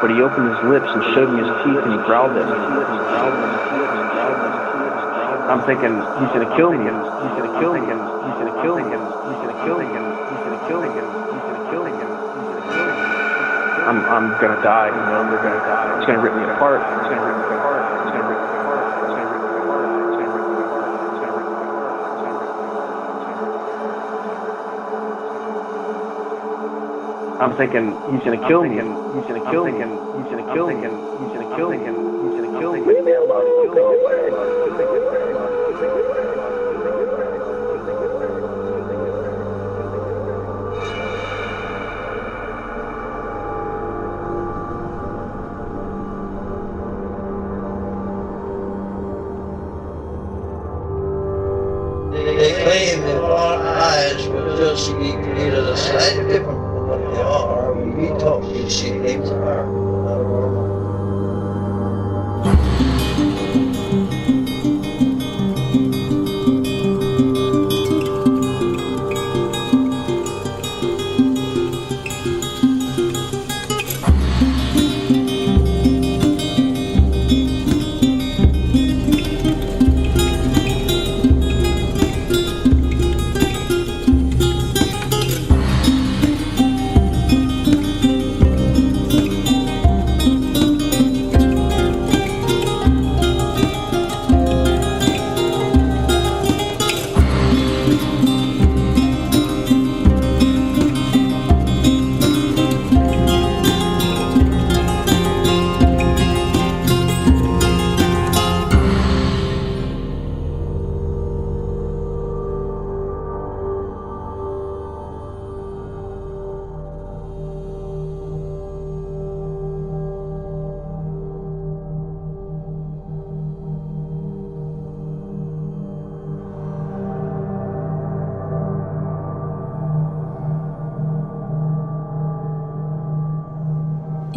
but he opened his lips and showed me his teeth and he growled at me. I'm thinking, he's gonna kill me. He's gonna kill me. He's gonna kill me. He's gonna kill me. He's gonna kill me. He's gonna kill me. I'm gonna die. You know, we're gonna die. It's gonna rip me apart. It's gonna rip me apart. It's gonna rip me apart. It's gonna rip me apart. It's gonna rip me apart. It's gonna rip me apart. I'm thinking, he's gonna kill me. He's gonna kill me. He's gonna kill me. He's gonna kill me. He's gonna kill me. Leave me alone. Go away. They claim that our eyes will just be created a slightly different from what they are. We talk these things are not normal.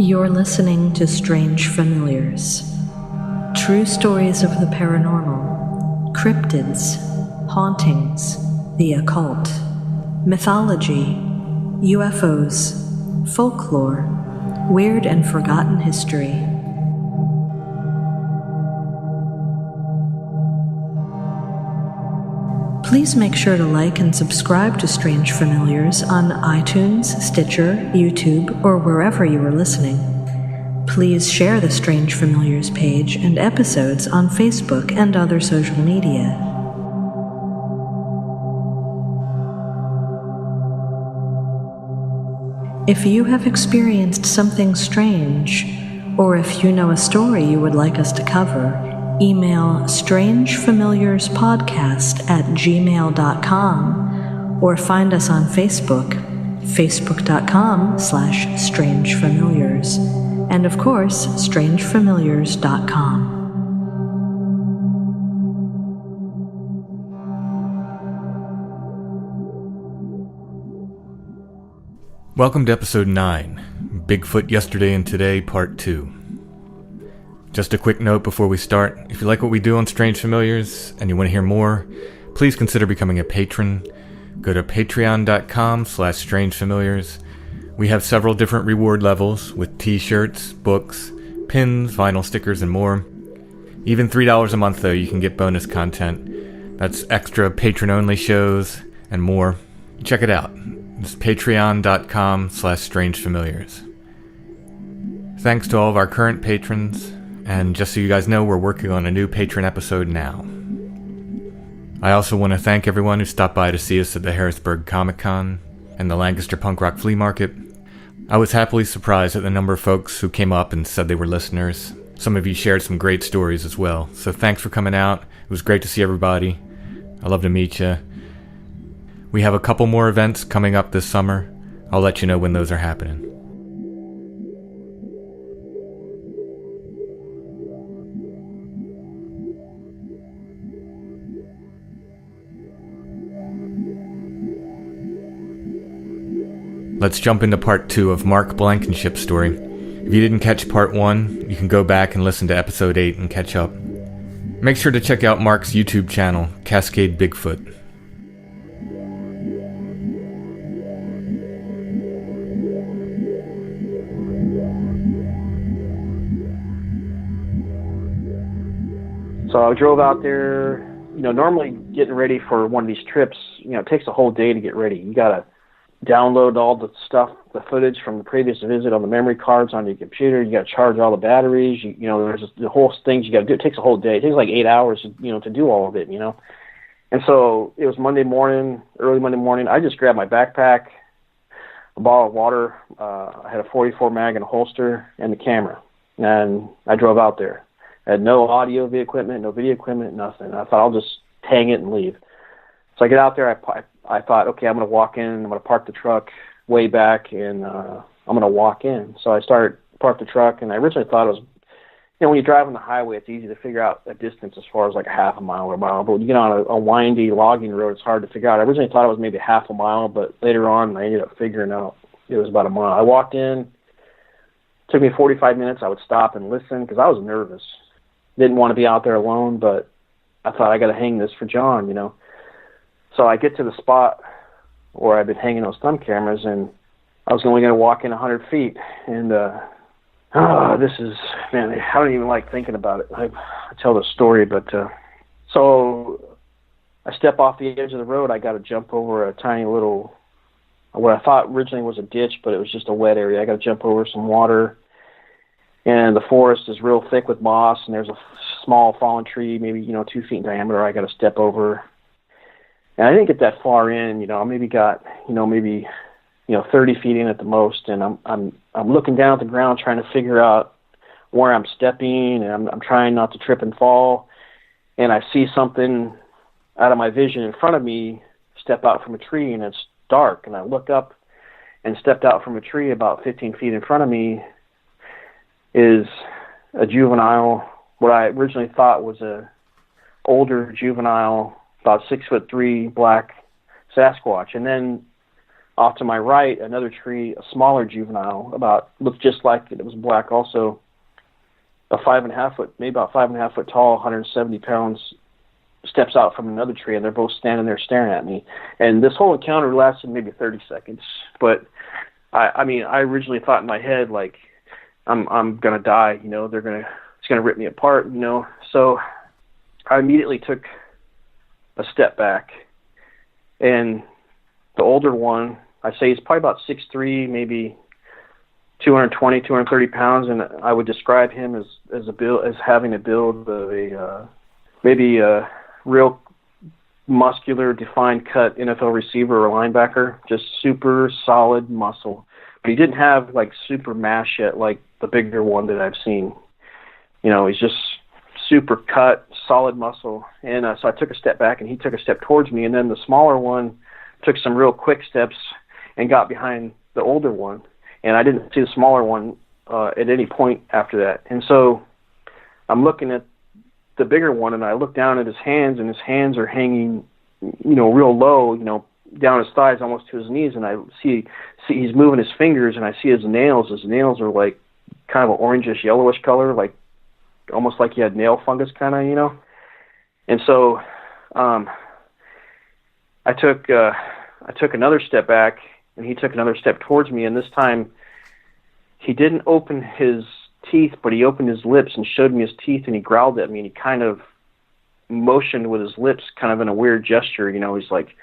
You're listening to Strange Familiars, true stories of the paranormal, cryptids, hauntings, the occult, mythology, UFOs, folklore, weird and forgotten history. Please make sure to like and subscribe to Strange Familiars on iTunes, Stitcher, YouTube, or wherever you are listening. Please share the Strange Familiars page and episodes on Facebook and other social media. If you have experienced something strange, or if you know a story you would like us to cover, email strangefamiliarspodcast@gmail.com or find us on Facebook, facebook.com/strangefamiliars, and of course, strangefamiliars.com. Welcome to episode 9, Bigfoot Yesterday and Today, Part 2. Just a quick note before we start, if you like what we do on Strange Familiars and you want to hear more, please consider becoming a patron. Go to patreon.com/strangefamiliars. We have several different reward levels with t-shirts, books, pins, vinyl stickers, and more. Even $3 a month though, you can get bonus content. That's extra patron-only shows and more. Check it out. It's patreon.com/strangefamiliars. Thanks to all of our current patrons. And just so you guys know, we're working on a new patron episode now. I also want to thank everyone who stopped by to see us at the Harrisburg Comic Con and the Lancaster Punk Rock Flea Market. I was happily surprised at the number of folks who came up and said they were listeners. Some of you shared some great stories as well. So thanks for coming out. It was great to see everybody. I'd love to meet you. We have a couple more events coming up this summer. I'll let you know when those are happening. Let's jump into part 2 of Mark Blankenship's story. If you didn't catch part 1, you can go back and listen to episode 8 and catch up. Make sure to check out Mark's YouTube channel, Cascade Bigfoot. So I drove out there. Normally getting ready for one of these trips, it takes a whole day to get ready. You got to download all the stuff, the footage from the previous visit on the memory cards on your computer. You got to charge all the batteries. There's the whole things you got to do. It takes a whole day. It takes like 8 hours, to do all of it, And so it was Monday morning, early Monday morning. I just grabbed my backpack, a bottle of water. I had a 44 mag in a holster and the camera. And I drove out there. I had no audio equipment, no video equipment, nothing. I thought I'll just hang it and leave. So I get out there. I thought, okay, I'm going to walk in. I'm going to park the truck way back, and I'm going to walk in. So I parked the truck, and I originally thought it was, when you drive on the highway, it's easy to figure out a distance as far as like a half a mile or a mile. But when you get on a windy logging road, it's hard to figure out. I originally thought it was maybe half a mile, but later on I ended up figuring out it was about a mile. I walked in. It took me 45 minutes. I would stop and listen because I was nervous. Didn't want to be out there alone, but I thought I got to hang this for John, So I get to the spot where I've been hanging those thumb cameras, and I was only going to walk in 100 feet. And this is, man, I don't even like thinking about it. I tell the story, but so I step off the edge of the road. I got to jump over a tiny little, what I thought originally was a ditch, but it was just a wet area. I got to jump over some water. And the forest is real thick with moss, and there's a small fallen tree, maybe 2 feet in diameter. I got to step over, and I didn't get that far in. I maybe got 30 feet in at the most, and I'm looking down at the ground trying to figure out where I'm stepping, and I'm trying not to trip and fall. And I see something out of my vision in front of me step out from a tree, and it's dark. And I look up, and stepped out from a tree about 15 feet in front of me is a juvenile, what I originally thought was a older juvenile, about 6'3", black Sasquatch. And then off to my right, another tree, a smaller juvenile, looked just like it. It was black also, maybe about 5.5 foot tall, 170 pounds, steps out from another tree, and they're both standing there staring at me. And this whole encounter lasted maybe 30 seconds. But I originally thought in my head, like, I'm gonna die, it's gonna rip me apart, So I immediately took a step back, and the older one, I say he's probably about 6'3", maybe 220, 230 pounds, and I would describe him as having a build of maybe a real muscular, defined cut NFL receiver or linebacker, just super solid muscle. But he didn't have like super mass yet, like the bigger one that I've seen. He's just super cut, solid muscle. And so I took a step back, and he took a step towards me. And then the smaller one took some real quick steps and got behind the older one. And I didn't see the smaller one at any point after that. And so I'm looking at the bigger one, and I look down at his hands, and his hands are hanging, real low, down his thighs, almost to his knees, and I see he's moving his fingers, and I see his nails. His nails are like kind of an orangish, yellowish color, like almost like he had nail fungus, kind of, And so I took another step back, and he took another step towards me, and this time he didn't open his teeth, but he opened his lips and showed me his teeth, and he growled at me, and he kind of motioned with his lips, kind of in a weird gesture, he's like.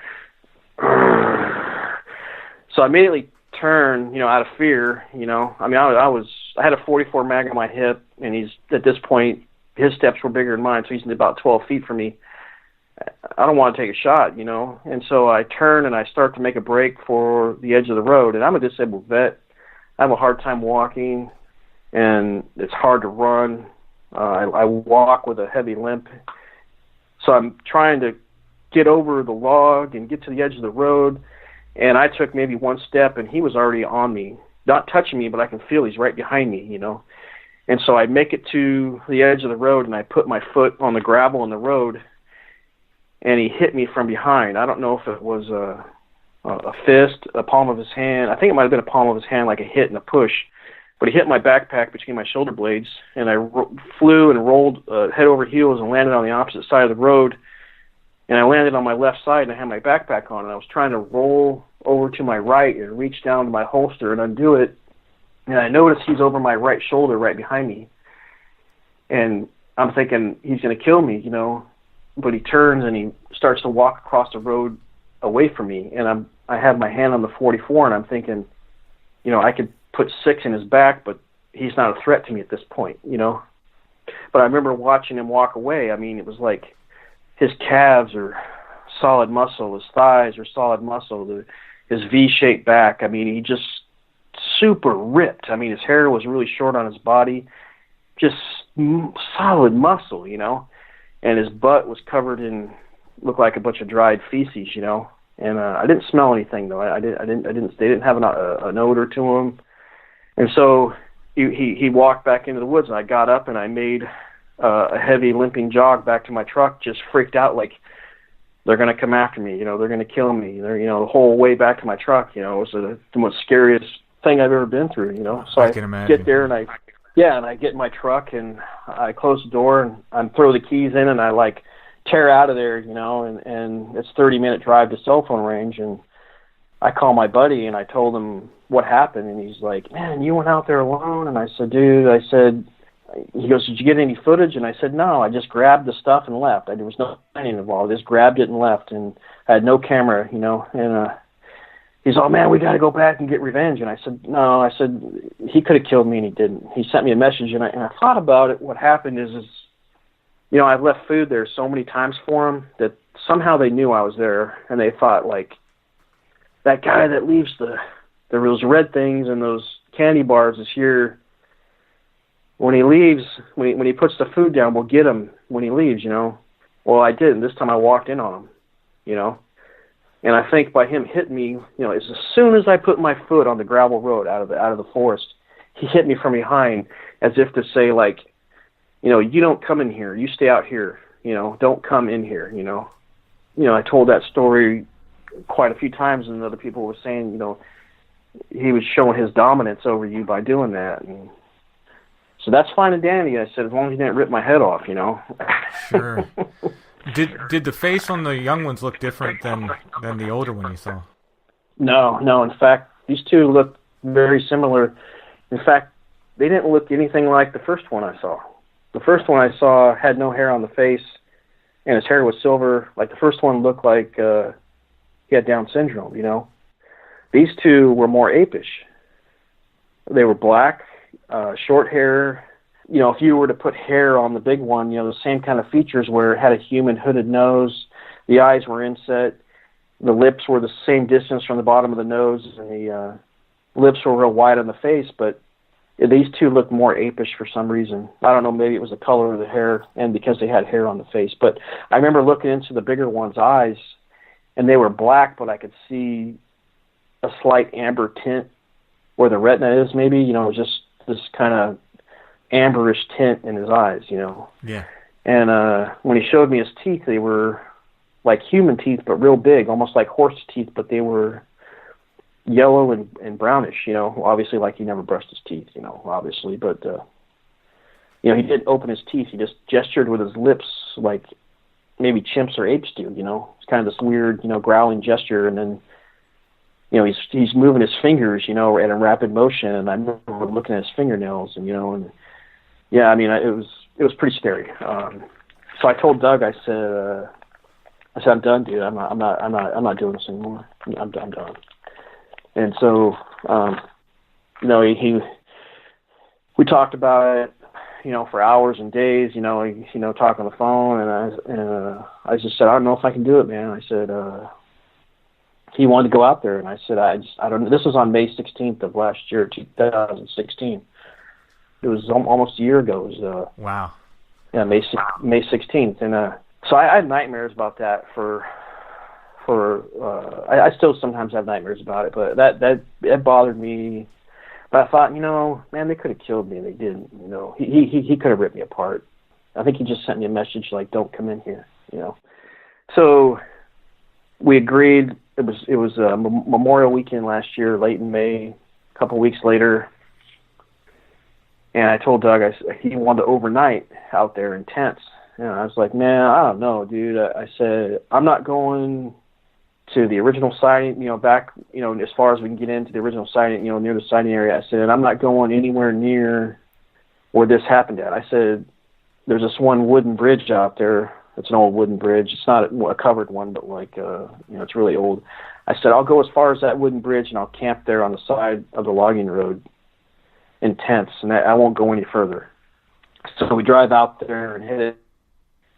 So I immediately turned, out of fear, I had a 44 mag on my hip, and he's, at this point, his steps were bigger than mine, so he's about 12 feet from me. I don't want to take a shot, and so I turn and I start to make a break for the edge of the road, and I'm a disabled vet. I have a hard time walking, and it's hard to run. I walk with a heavy limp, so I'm trying to get over the log and get to the edge of the road, and I took maybe one step, and he was already on me, not touching me, but I can feel he's right behind me, And so I make it to the edge of the road, and I put my foot on the gravel in the road, and he hit me from behind. I don't know if it was a fist, a palm of his hand. I think it might have been a palm of his hand, like a hit and a push, but he hit my backpack between my shoulder blades, and I flew and rolled head over heels and landed on the opposite side of the road. And I landed on my left side, and I had my backpack on, and I was trying to roll over to my right and reach down to my holster and undo it. And I noticed he's over my right shoulder right behind me. And I'm thinking he's going to kill me, but he turns and he starts to walk across the road away from me, and I have my hand on the 44, and I'm thinking, I could put 6 in his back, but he's not a threat to me at this point, But I remember watching him walk away. I mean, it was like his calves are solid muscle, his thighs are solid muscle, his V-shaped back. I mean, he just super ripped. I mean, his hair was really short on his body, just solid muscle, and his butt was covered in, looked like a bunch of dried feces, And I didn't smell anything though. They didn't have an odor to him, and so he walked back into the woods, and I got up and I made a heavy limping jog back to my truck, just freaked out like they're gonna come after me, they're gonna kill me. The whole way back to my truck, it was the most scariest thing I've ever been through, So I can imagine. Get there and I get in my truck and I close the door and I throw the keys in and I like tear out of there, and it's 30-minute drive to cell phone range, and I call my buddy and I told him what happened, and he's like, man, you went out there alone? And I said, dude, he goes, did you get any footage? And I said, no, I just grabbed the stuff and left. There was no planning involved. I just grabbed it and left, and I had no camera, and he's all, man, we got to go back and get revenge. And I said, no, he could have killed me and he didn't. He sent me a message, and I thought about it. What happened is I've left food there so many times for them that somehow they knew I was there, and they thought, like, that guy that leaves those red things and those candy bars is here. When he leaves, when he puts the food down, we'll get him when he leaves, Well, I didn't. This time I walked in on him, And I think by him hitting me, as soon as I put my foot on the gravel road out of the forest, he hit me from behind as if to say, like, you don't come in here. You stay out here. Don't come in here. I told that story quite a few times, and other people were saying, he was showing his dominance over you by doing that. And so that's fine and dandy. I said, as long as he didn't rip my head off, Sure. Did the face on the young ones look different than the older one you saw? No. In fact, these two look very similar. In fact, they didn't look anything like the first one I saw. The first one I saw had no hair on the face, and his hair was silver. Like, the first one looked like he had Down syndrome, These two were more apish. They were black, short hair. If you were to put hair on the big one, the same kind of features where it had a human hooded nose, the eyes were inset, the lips were the same distance from the bottom of the nose, and the lips were real wide on the face, but these two looked more apish for some reason. I don't know, maybe it was the color of the hair and because they had hair on the face. But I remember looking into the bigger one's eyes, and they were black, but I could see a slight amber tint where the retina is, maybe, just this kind of amberish tint in his eyes, Yeah. And when he showed me his teeth, they were like human teeth, but real big, almost like horse teeth, but they were yellow and brownish, obviously, like he never brushed his teeth, obviously, but, he didn't open his teeth. He just gestured with his lips like maybe chimps or apes do, It's kind of this weird, growling gesture, and then, he's moving his fingers, at a rapid motion, and I remember looking at his fingernails, and, and yeah, I mean, it was pretty scary. So I told Doug, I said, I'm done, dude. I'm not doing this anymore. I'm done. And so, we talked about it, for hours and days, talking on the phone, and I just said, I don't know if I can do it, man. I said, he wanted to go out there, and I said, I don't know. This was on May 16th of last year, 2016. It was almost a year ago. It was, wow. Yeah, May 16th, and so I had nightmares about that I still sometimes have nightmares about it, but that bothered me. But I thought, man, they could have killed me, and they didn't. He could have ripped me apart. I think he just sent me a message like, "Don't come in here," So we agreed. It was Memorial Weekend last year, late in May. A couple weeks later, and I told Doug he wanted to overnight out there in tents. And I was like, man, I don't know, dude. I said, I'm not going to the original sighting, back, as far as we can get into the original sighting, near the sighting area. I said, I'm not going anywhere near where this happened at. I said, there's this one wooden bridge out there. It's an old wooden bridge. It's not a covered one, but it's really old. I said, I'll go as far as that wooden bridge, and I'll camp there on the side of the logging road in tents, and I won't go any further. So we drive out there and hit it.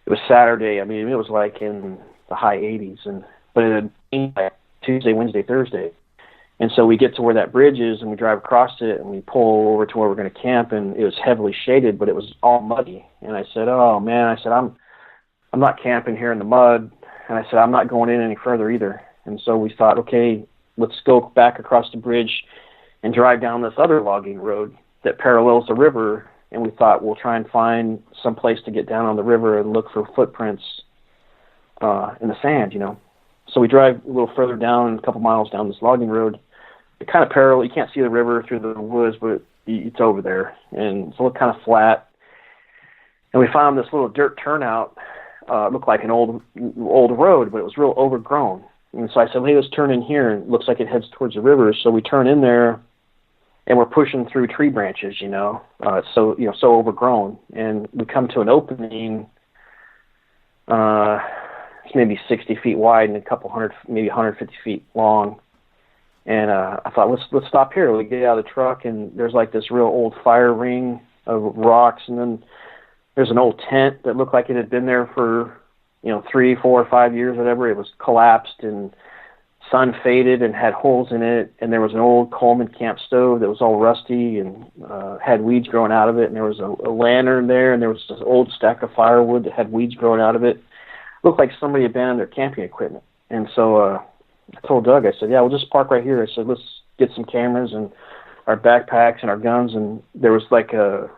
It was Saturday. I mean, it was like in the high 80s, but it had been like Tuesday, Wednesday, Thursday. And so we get to where that bridge is, and we drive across it, and we pull over to where we're going to camp, and it was heavily shaded, but it was all muddy. And I said, oh, man, I said, I'm not camping here in the mud. And I said, I'm not going in any further either. And so we thought, okay, let's go back across the bridge and drive down this other logging road that parallels the river. And we thought we'll try and find some place to get down on the river and look for footprints in the sand, So we drive a little further down, a couple miles down this logging road. It kind of parallel. You can't see the river through the woods, but it's over there, and it's a little kind of flat. And we found this little dirt turnout. It looked like an old road, but it was real overgrown. And so I said, hey, let's turn in here. And it looks like it heads towards the river. So we turn in there, and we're pushing through tree branches. It's so overgrown, and we come to an opening. It's maybe 60 feet wide and a couple hundred, maybe 150 feet long. And I thought, let's stop here. We get out of the truck, and there's like this real old fire ring of rocks, and then there's an old tent that looked like it had been there for 3, 4, 5 years, whatever. It was collapsed and sun faded and had holes in it, and there was an old Coleman camp stove that was all rusty and had weeds growing out of it, and there was a lantern there, and there was this old stack of firewood that had weeds growing out of it. It looked like somebody abandoned their camping equipment. And so I told Doug, I said, yeah, we'll just park right here. I said, let's get some cameras and our backpacks and our guns. And there was like a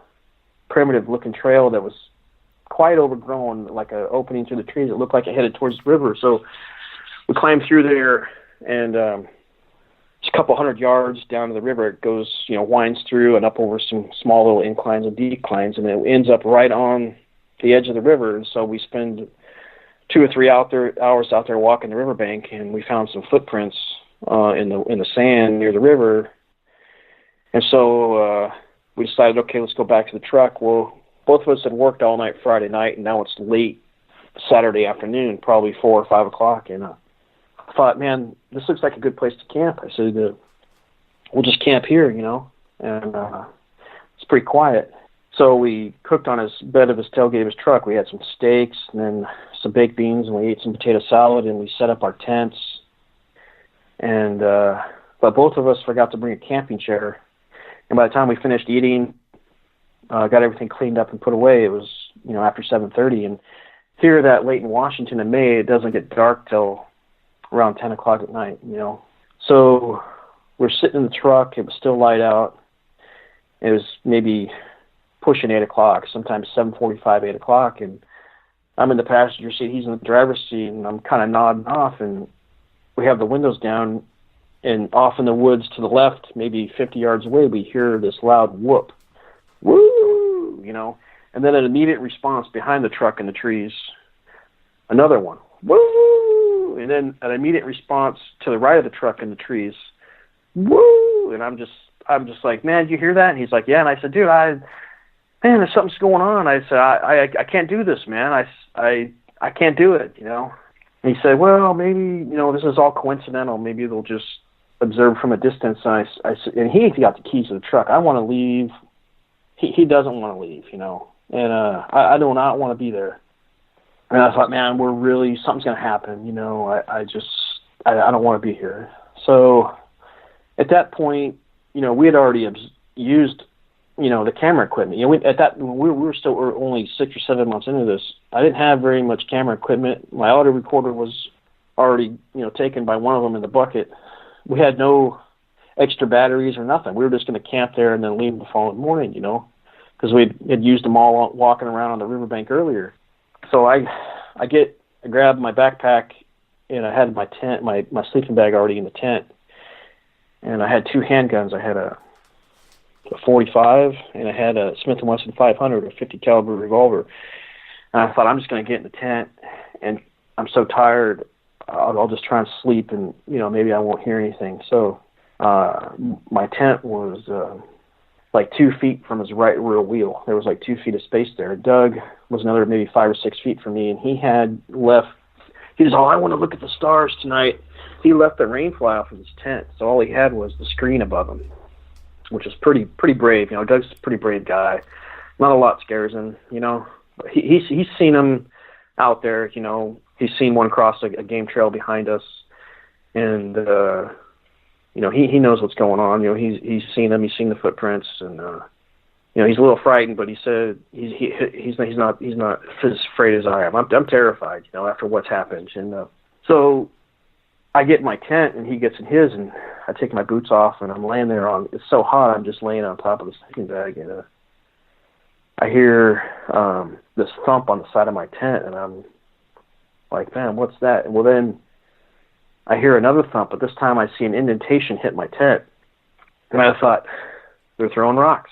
primitive-looking trail that was quite overgrown, like an opening through the trees. It looked like it headed towards the river. So we climbed through there, and it's a couple hundred yards down to the river. It goes, winds through and up over some small little inclines and declines, and it ends up right on the edge of the river. And so we spend 2 or 3 hours out there walking the riverbank, and we found some footprints in the sand near the river. And so we decided, okay, let's go back to the truck. Well, both of us had worked all night Friday night, and now it's late Saturday afternoon, probably 4 or 5 o'clock. And I thought, man, this looks like a good place to camp. I said, we'll just camp here, and it's pretty quiet. So we cooked on his bed of his tailgate of his truck. We had some steaks and then some baked beans, and we ate some potato salad, and we set up our tents. And but both of us forgot to bring a camping chair. And by the time we finished eating, got everything cleaned up and put away, it was after 7:30. And here, that late in Washington in May, it doesn't get dark till around 10 o'clock at night. So we're sitting in the truck. It was still light out. It was maybe pushing 8 o'clock, sometimes 7:45, 8 o'clock, and I'm in the passenger seat, he's in the driver's seat, and I'm kind of nodding off, and we have the windows down, and off in the woods to the left, maybe 50 yards away, we hear this loud whoop, woo, and then an immediate response behind the truck in the trees, another one, woo, and then an immediate response to the right of the truck in the trees, woo, and I'm just like, man, did you hear that? And he's like, yeah, and I said, dude, man, there's something's going on. I said, I can't do this, man. I can't do it, And he said, well, maybe, this is all coincidental. Maybe they'll just observe from a distance. And I said, and he got the keys to the truck. I want to leave. He doesn't want to leave, and I do not want to be there. And I thought, man, something's going to happen, I don't want to be here. So at that point, we had already used the camera equipment. We were still only 6 or 7 months into this. I didn't have very much camera equipment. My audio recorder was already, taken by one of them in the bucket. We had no extra batteries or nothing. We were just going to camp there and then leave the following morning, because we had used them all walking around on the riverbank earlier. So I grabbed my backpack, and I had my tent, my sleeping bag already in the tent, and I had 2 handguns. I had a 45, and I had a Smith & Wesson 500, a 50 caliber revolver. And I thought, I'm just going to get in the tent, and I'm so tired, I'll just try and sleep, and maybe I won't hear anything. So my tent was like 2 feet from his right rear wheel. There was like 2 feet of space there. Doug was another maybe 5 or 6 feet from me, and he had left. He was, I want to look at the stars tonight. He left the rain fly off of his tent, so all he had was the screen above him, which is pretty brave. Doug's a pretty brave guy. Not a lot scares him, He's seen them out there, He's seen one cross a game trail behind us, and he knows what's going on. He's seen them. He's seen the footprints, and he's a little frightened. But he said he's not as afraid as I am. I'm terrified, after what's happened. And so I get in my tent, and he gets in his, and I take my boots off, and I'm laying there it's so hot. I'm just laying on top of the sleeping bag, and I hear this thump on the side of my tent, and I'm like, man, what's that? And well, then I hear another thump, but this time I see an indentation hit my tent. And I thought, they're throwing rocks.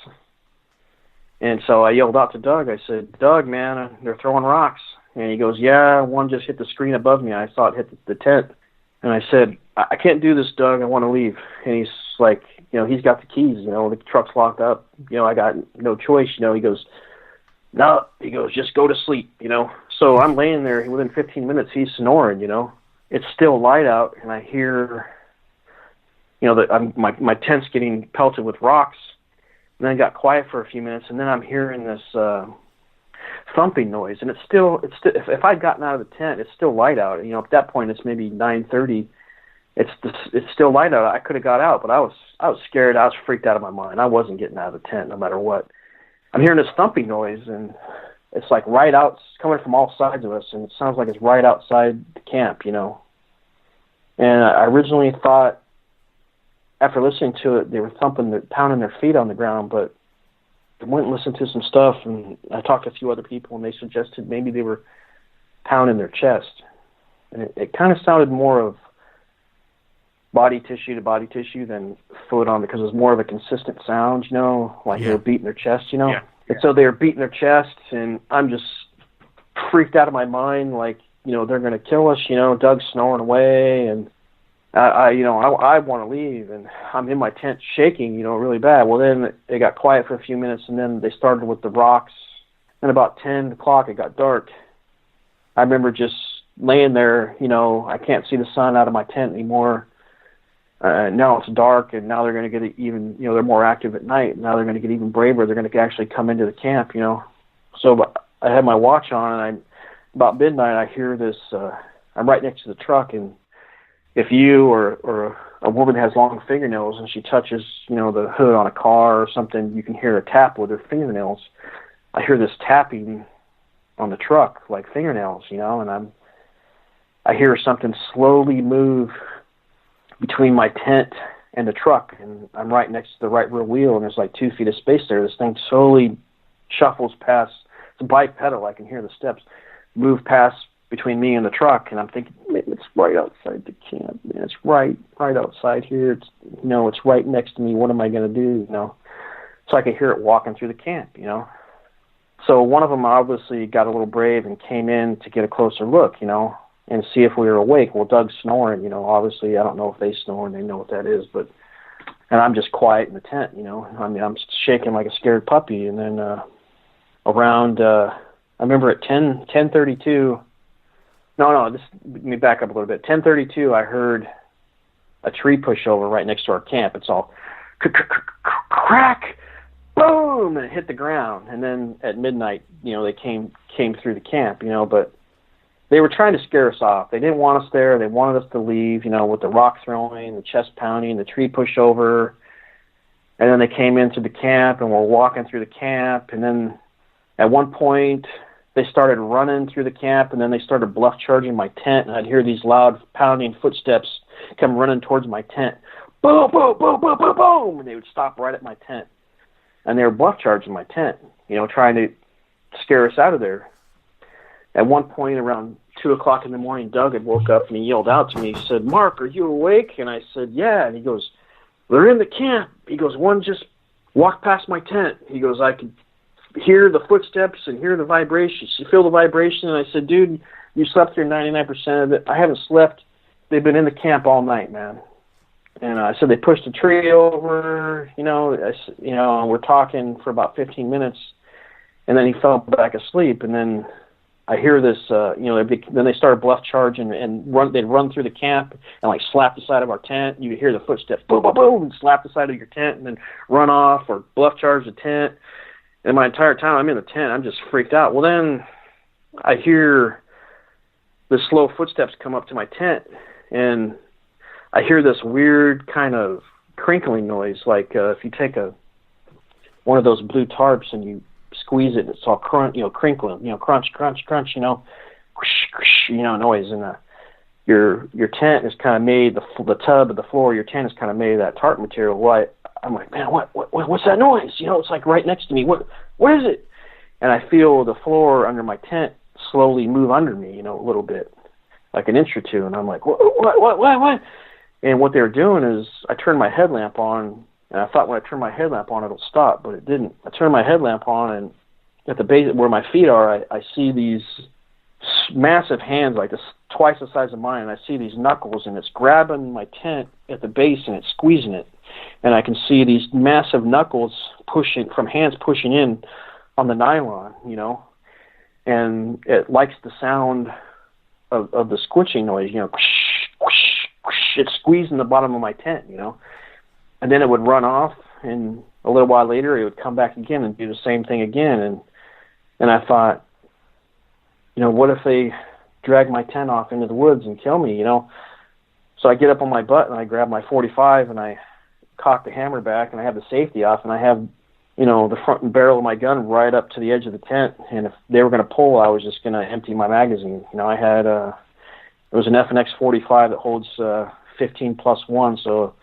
And so I yelled out to Doug. I said, Doug, man, they're throwing rocks. And he goes, yeah, one just hit the screen above me. I saw it hit the tent. And I said, I can't do this, Doug. I want to leave. And he's like, he's got the keys. The truck's locked up. I got no choice. He goes, no. He goes, just go to sleep, So I'm laying there. Within 15 minutes, he's snoring, It's still light out, and I hear, that my tent's getting pelted with rocks. And then it got quiet for a few minutes, and then I'm hearing this thumping noise. And it's still if I'd gotten out of the tent, it's still light out. At that point, it's maybe 9:30. It's still light out. I could have got out, but I was scared. I was freaked out of my mind. I wasn't getting out of the tent, no matter what. I'm hearing this thumping noise, and it's like right out, it's coming from all sides of us, and it sounds like it's right outside the camp, And I originally thought, after listening to it, they were pounding their feet on the ground, but I went and listened to some stuff, and I talked to a few other people, and they suggested maybe they were pounding their chest. And it kind of sounded more of body tissue to body tissue than foot on, because it was more of a consistent sound, like they were beating their chest, Yeah. And so they were beating their chest, and I'm just freaked out of my mind, like, they're going to kill us, Doug's snoring away, and I want to leave, and I'm in my tent shaking, really bad. Well, then it got quiet for a few minutes, and then they started with the rocks, and about 10 o'clock it got dark. I remember just laying there, I can't see the sun out of my tent anymore. Now it's dark, and now they're going to get even, they're more active at night. Now they're going to get even braver. They're going to actually come into the camp, So I had my watch on, and about midnight, I hear this, I'm right next to the truck, and if you or a woman has long fingernails and she touches, the hood on a car or something, you can hear a tap with her fingernails. I hear this tapping on the truck, like fingernails, and I hear something slowly move between my tent and the truck, and I'm right next to the right rear wheel, and there's like 2 feet of space there. This thing slowly shuffles past. It's a bipedal. I can hear the steps move past between me and the truck, and I'm thinking, man, it's right outside the camp. Man, it's right outside here. It's it's right next to me. What am I going to do? So I could hear it walking through the camp. So one of them obviously got a little brave and came in to get a closer look. And see if we were awake. Well, Doug's snoring, obviously I don't know if they snore and they know what that is, and I'm just quiet in the tent, I'm shaking like a scared puppy. And then around, I remember at 10:32, let me back up a little bit. 10:32, I heard a tree push over right next to our camp. It's all crack, boom, and it hit the ground. And then at midnight, they came through the camp, but they were trying to scare us off. They didn't want us there. They wanted us to leave, with the rock throwing, the chest pounding, the tree pushover. And then they came into the camp, and we're walking through the camp. And then at one point, they started running through the camp, and then they started bluff charging my tent. And I'd hear these loud pounding footsteps come running towards my tent. Boom, boom, boom, boom, boom, boom. And they would stop right at my tent. And they were bluff charging my tent, trying to scare us out of there. At one point, around 2 o'clock in the morning, Doug had woke up and he yelled out to me. He said, "Mark, are you awake?" And I said, "Yeah." And he goes, "They're in the camp." He goes, "One just walked past my tent." He goes, "I could hear the footsteps and hear the vibrations. You feel the vibration?" And I said, "Dude, you slept here 99% of it. I haven't slept. They've been in the camp all night, man." And I said they pushed a tree over, and we're talking for about 15 minutes, and then he fell back asleep. And then I hear this, then they started bluff charging and they'd run through the camp and like slap the side of our tent. You would hear the footsteps, boom, boom, boom, and slap the side of your tent and then run off or bluff charge the tent. And my entire time I'm in the tent, I'm just freaked out. Well, then I hear the slow footsteps come up to my tent, and I hear this weird kind of crinkling noise, like if you take one of those blue tarps and you squeeze it, it's all crinkling, crunch, crunch, crunch, whoosh, whoosh, noise. And your tent is kind of made, the tub of the floor of your tent is kind of made of that tarp material. I'm like, man, what's that noise? It's like right next to me. What is it? And I feel the floor under my tent slowly move under me, a little bit, like an inch or two. And I'm like, what? And what they were doing is I turned my headlamp on, and I thought when I turn my headlamp on, it'll stop, but it didn't. I turned my headlamp on, and at the base where my feet are, I see these massive hands, like this, twice the size of mine, and I see these knuckles, and it's grabbing my tent at the base, and it's squeezing it. And I can see these massive knuckles pushing in on the nylon, and it likes the sound of the squishing noise, whoosh, whoosh. It's squeezing the bottom of my tent, and then it would run off, and a little while later it would come back again and do the same thing again. And I thought, what if they drag my tent off into the woods and kill me, So I get up on my butt and I grab my .45 and I cock the hammer back and I have the safety off and I have, the front and barrel of my gun right up to the edge of the tent. And if they were going to pull, I was just going to empty my magazine. I had it was an F&X 45 that holds 15 plus 1, so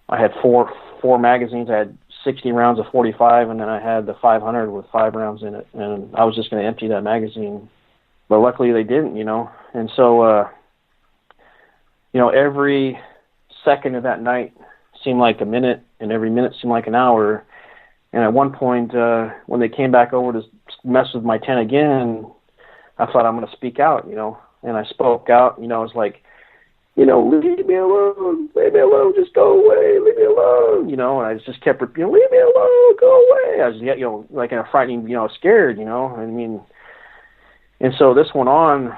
I had four magazines. I had 60 rounds of 45, and then I had the 500 with 5 rounds in it, and I was just going to empty that magazine. But luckily they didn't, And so, every second of that night seemed like a minute, and every minute seemed like an hour. And at one point, when they came back over to mess with my tent again, I thought, I'm going to speak out, And I spoke out, I was like, leave me alone, just go away, leave me alone, and I just kept repeating, leave me alone, go away. I was, like in a frightening, scared, and so this went on,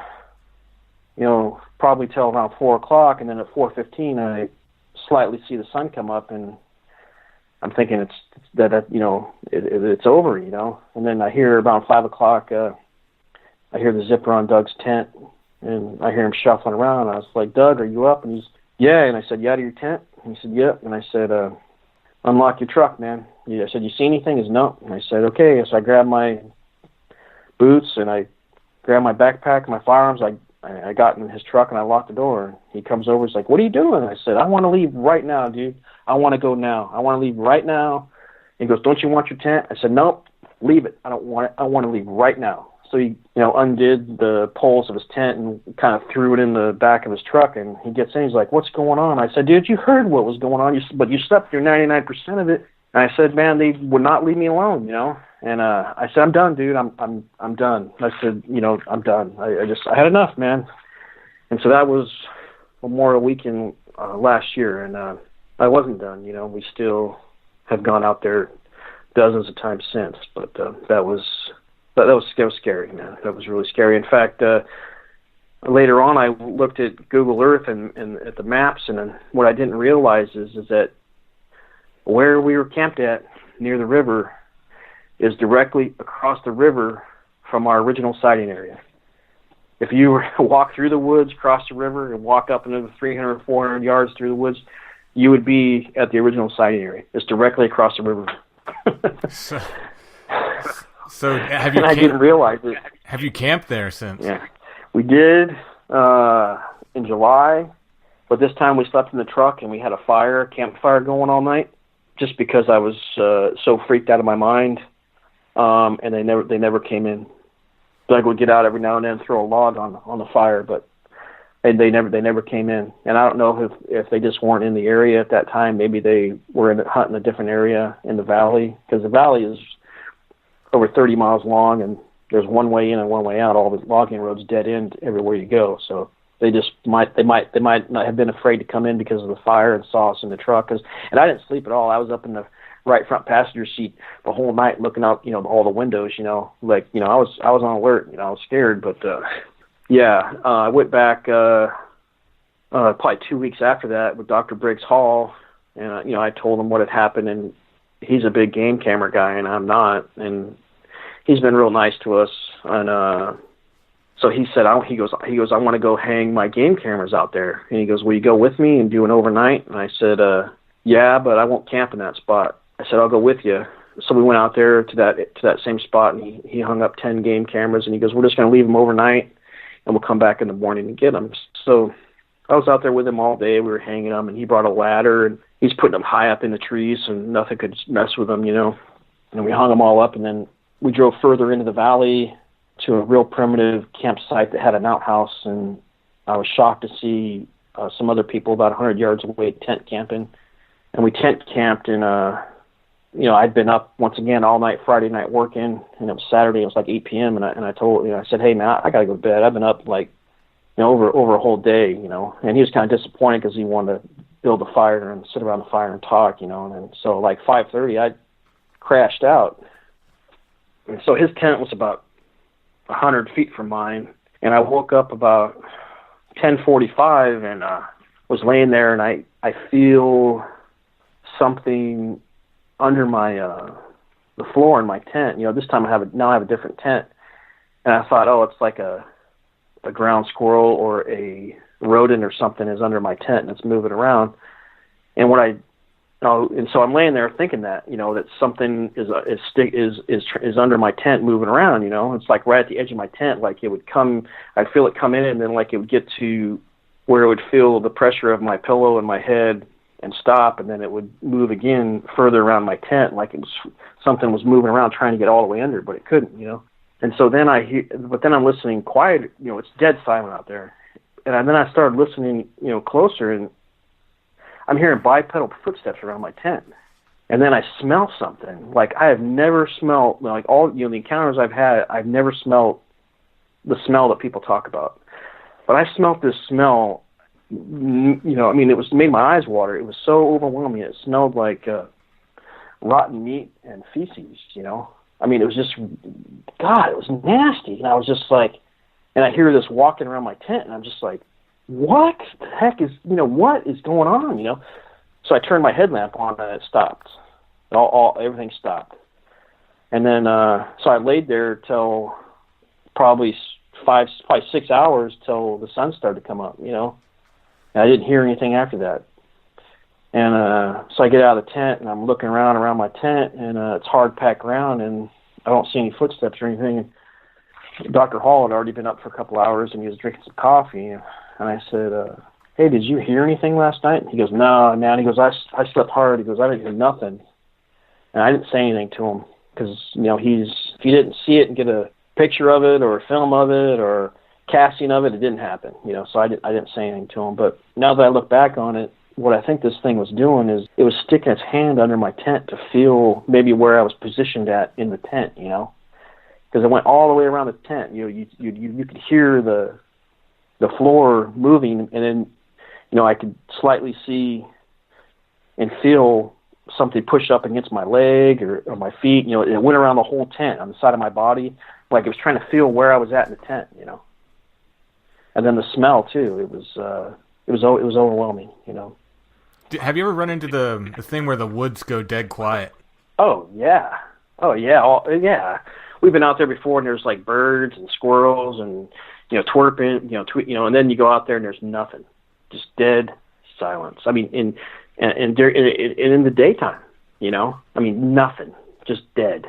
probably till around 4:00, and then at 4:15, I slightly see the sun come up, and I'm thinking it's over, and then I hear about 5:00, I hear the zipper on Doug's tent. And I hear him shuffling around. I was like, Doug, are you up? And he's, yeah. And I said, you out of your tent? And he said, yep. And I said, unlock your truck, man. I said, you see anything? He said, no. And I said, okay. So I grabbed my boots and I grabbed my backpack and my firearms. I got in his truck and I locked the door. He comes over. He's like, what are you doing? I said, I want to leave right now, dude. I want to go now. I want to leave right now. He goes, don't you want your tent? I said, nope, leave it. I don't want it. I want to leave right now. So he, undid the poles of his tent and kind of threw it in the back of his truck. And he gets in. He's like, what's going on? I said, dude, you heard what was going on, but you slept through 99% of it. And I said, man, they would not leave me alone, And I said, I'm done, dude. I'm done. I said, I'm done. I had enough, man. And so that was Memorial Weekend last year, and I wasn't done. We still have gone out there dozens of times since, but that was scary, man. That was really scary. In fact, later on, I looked at Google Earth and at the maps, and what I didn't realize is that where we were camped at near the river is directly across the river from our original sighting area. If you were to walk through the woods, cross the river, and walk up another 300, 400 yards through the woods, you would be at the original sighting area. It's directly across the river. So have you? I didn't realize it. Have you camped there since? Yeah, we did in July, but this time we slept in the truck and we had a campfire going all night, just because I was so freaked out of my mind. And they never came in. Doug would get out every now and then and throw a log on the fire, but they never came in. And I don't know if they just weren't in the area at that time. Maybe they were hunting a different area in the valley, because the valley is over 30 miles long, and there's one way in and one way out. All the logging roads dead end everywhere you go. So They might not have been afraid to come in because of the fire and saw us in the truck. And I didn't sleep at all. I was up in the right front passenger seat the whole night, looking out, all the windows. I was on alert. I was scared, but I went back probably 2 weeks after that with Dr. Briggs Hall, and I told him what had happened, and he's a big game camera guy, and I'm not, and he's been real nice to us, and so he said, he goes, I want to go hang my game cameras out there. And he goes, will you go with me and do an overnight? And I said, yeah, but I won't camp in that spot. I said, I'll go with you. So we went out there to that same spot, and he hung up 10 game cameras, and he goes, we're just going to leave them overnight, and we'll come back in the morning and get them. So I was out there with him all day. We were hanging them, and he brought a ladder, and he's putting them high up in the trees, and nothing could mess with them, And we hung them all up, and then we drove further into the valley to a real primitive campsite that had an outhouse, and I was shocked to see some other people about 100 yards away tent camping. And we tent camped, and I'd been up once again all night Friday night working, and it was Saturday. It was like 8 p.m. and I told I said, hey man, I gotta go to bed. I've been up over a whole day, And he was kind of disappointed because he wanted to build a fire and sit around the fire and talk, And then, so like 5:30, I crashed out, and so his tent was about 100 feet from mine, and I woke up about 10:45 and was laying there, and I feel something under my the floor in my tent. This time I have a different tent, and I thought, it's like a ground squirrel or a rodent or something is under my tent and it's moving around. And and so I'm laying there thinking that that something is under my tent moving around. It's like right at the edge of my tent, like it would come. I'd feel it come in, and then like it would get to where it would feel the pressure of my pillow and my head and stop, and then it would move again further around my tent, like something was moving around trying to get all the way under, but it couldn't. And so then I'm listening quiet. It's dead silent out there, and then I started listening, closer, and I'm hearing bipedal footsteps around my tent. And then I smell something. Like I have never smelled, like all, the encounters I've had, I've never smelled the smell that people talk about. But I smelled this smell, it made my eyes water. It was so overwhelming. It smelled like rotten meat and feces, It was just, God, it was nasty. And I was just like, and I hear this walking around my tent, and I'm just like, what the heck is, what is going on, So I turned my headlamp on, and it stopped. Everything stopped. And then, so I laid there till probably 6 hours till the sun started to come up, And I didn't hear anything after that. And so I get out of the tent, and I'm looking around my tent, and it's hard packed ground, and I don't see any footsteps or anything. And Dr. Hall had already been up for a couple hours, and he was drinking some coffee. And I said, hey, did you hear anything last night? And he goes, no, man. He goes, I slept hard. He goes, I didn't hear nothing. And I didn't say anything to him because, if he didn't see it and get a picture of it or a film of it or casting of it, it didn't happen, So I didn't say anything to him. But now that I look back on it, what I think this thing was doing is it was sticking its hand under my tent to feel maybe where I was positioned at in the tent, because it went all the way around the tent. You could hear the floor moving, and then, I could slightly see and feel something push up against my leg or my feet. It went around the whole tent on the side of my body, like it was trying to feel where I was at in the tent, And then the smell too. It was overwhelming, Have you ever run into the thing where the woods go dead quiet? Oh yeah. Yeah. We've been out there before, and there's like birds and squirrels and twerping, and then you go out there and there's nothing, just dead silence. I mean, in the daytime, nothing, just dead.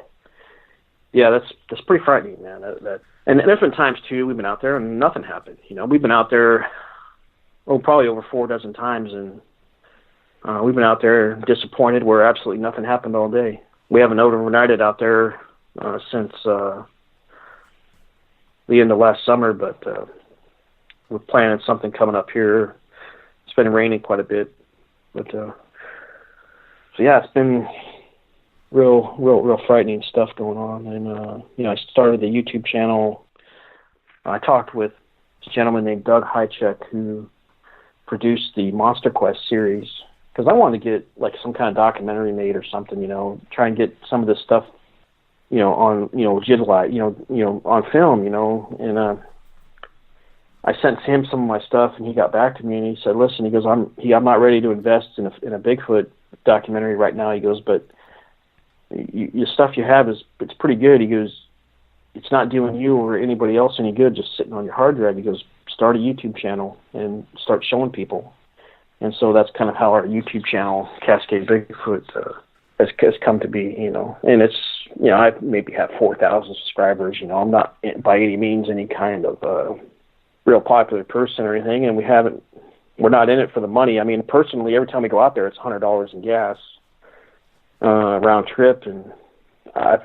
Yeah, that's pretty frightening, man. And there's been times too we've been out there and nothing happened. We've been out there, probably over 4 dozen times, and we've been out there disappointed where absolutely nothing happened all day. We haven't overnighted out there since the end of last summer, but we're planning something coming up here. It's been raining quite a bit, but so yeah, it's been real frightening stuff going on. And I started the YouTube channel. I talked with this gentleman named Doug Hychek, who produced the Monster Quest series, because I wanted to get like some kind of documentary made or something, try and get some of this stuff, on, digitalized, on film, and I sent him some of my stuff, and he got back to me, and he said, listen, he goes, I'm not ready to invest in a Bigfoot documentary right now. He goes, but your stuff you have it's pretty good. He goes, it's not doing you or anybody else any good just sitting on your hard drive. He goes, start a YouTube channel and start showing people. And so that's kind of how our YouTube channel, Cascade Bigfoot, has come to be, and it's, I maybe have 4,000 subscribers. I'm not by any means any kind of real popular person or anything, and we're not in it for the money. I mean, personally, every time we go out there, it's $100 in gas, round trip, and I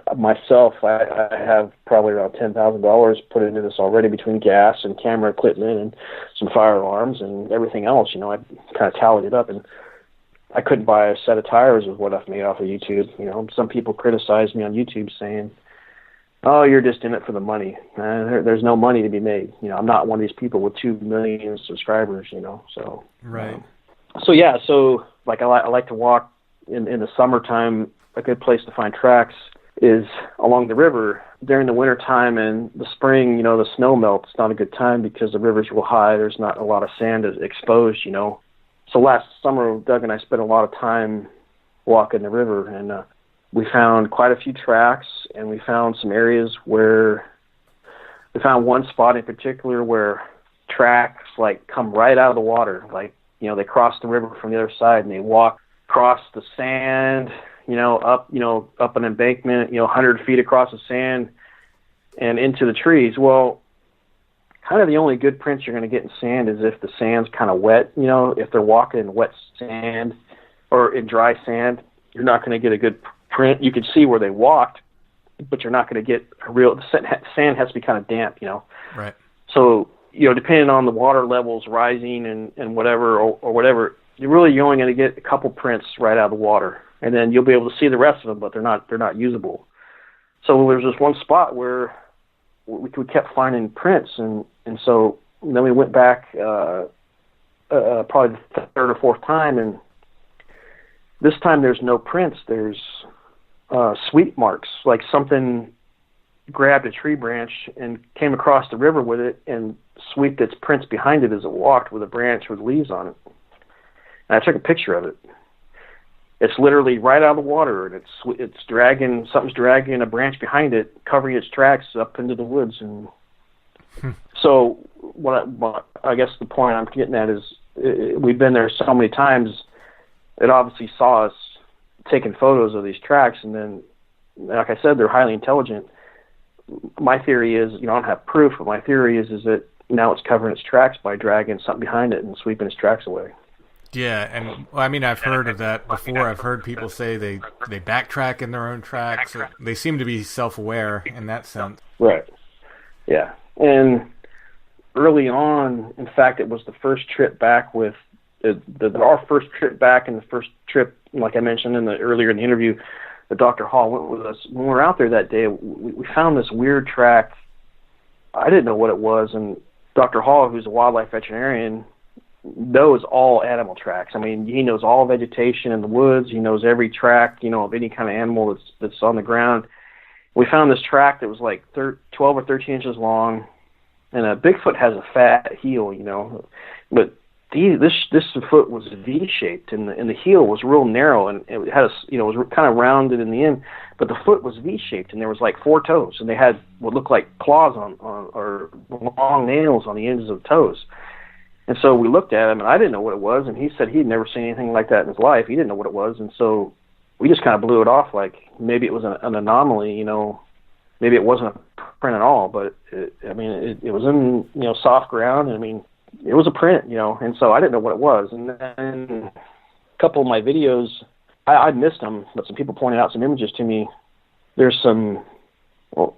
have probably around $10,000 put into this already between gas and camera equipment and some firearms and everything else. I kind of tallied it up, and I couldn't buy a set of tires with what I've made off of YouTube. Some people criticize me on YouTube saying, oh, you're just in it for the money. There's no money to be made. I'm not one of these people with 2 million subscribers, so. Right. So like I like to walk in the summertime. A good place to find tracks is along the river during the wintertime, and the spring, the snow melts. It's not a good time because the river's real high. There's not a lot of sand exposed, So last summer, Doug and I spent a lot of time walking the river, and we found quite a few tracks, and we found some areas where we found one spot in particular where tracks like come right out of the water. Like, they cross the river from the other side and they walk across the sand, up an embankment, 100 feet across the sand and into the trees. Well, kind of the only good prints you're going to get in sand is if the sand's kind of wet. If they're walking in wet sand or in dry sand, you're not going to get a good print. You can see where they walked, but you're not going to get the sand has to be kind of damp, Right. So, depending on the water levels rising and whatever, or whatever, you're only going to get a couple prints right out of the water, and then you'll be able to see the rest of them, but they're not usable. So there's this one spot where we kept finding prints, and so then we went back probably the third or fourth time, and this time there's no prints. There's sweep marks, like something grabbed a tree branch and came across the river with it and swept its prints behind it as it walked with a branch with leaves on it. And I took a picture of it. It's literally right out of the water, and something's dragging a branch behind it, covering its tracks up into the woods. And so I guess the point I'm getting at is we've been there so many times. It obviously saw us taking photos of these tracks, and then, like I said, they're highly intelligent. My theory is, I don't have proof, but my theory is that now it's covering its tracks by dragging something behind it and sweeping its tracks away. Yeah, and I've heard of that before. I've heard people say they backtrack in their own tracks. Or they seem to be self-aware in that sense. Right. Yeah. And early on, in fact, it was the first trip back with our first trip back, and the first trip, like I mentioned earlier in the interview, that Dr. Hall went with us. When we were out there that day, we found this weird track. I didn't know what it was, and Dr. Hall, who's a wildlife veterinarian, knows all animal tracks. I mean, he knows all vegetation in the woods. He knows every track, of any kind of animal that's on the ground. We found this track that was like 12 or 13 inches long, and a Bigfoot has a fat heel, but this foot was V-shaped, and the heel was real narrow, and it had it was kind of rounded in the end, but the foot was V-shaped, and there was like 4 toes, and they had what looked like claws on or long nails on the ends of the toes. And so we looked at him, and I didn't know what it was, and he said he'd never seen anything like that in his life. He didn't know what it was, and so we just kind of blew it off like maybe it was an anomaly, maybe it wasn't a print at all, but it was in, soft ground, and it was a print, and so I didn't know what it was. And then a couple of my videos, I missed them, but some people pointed out some images to me. There's some,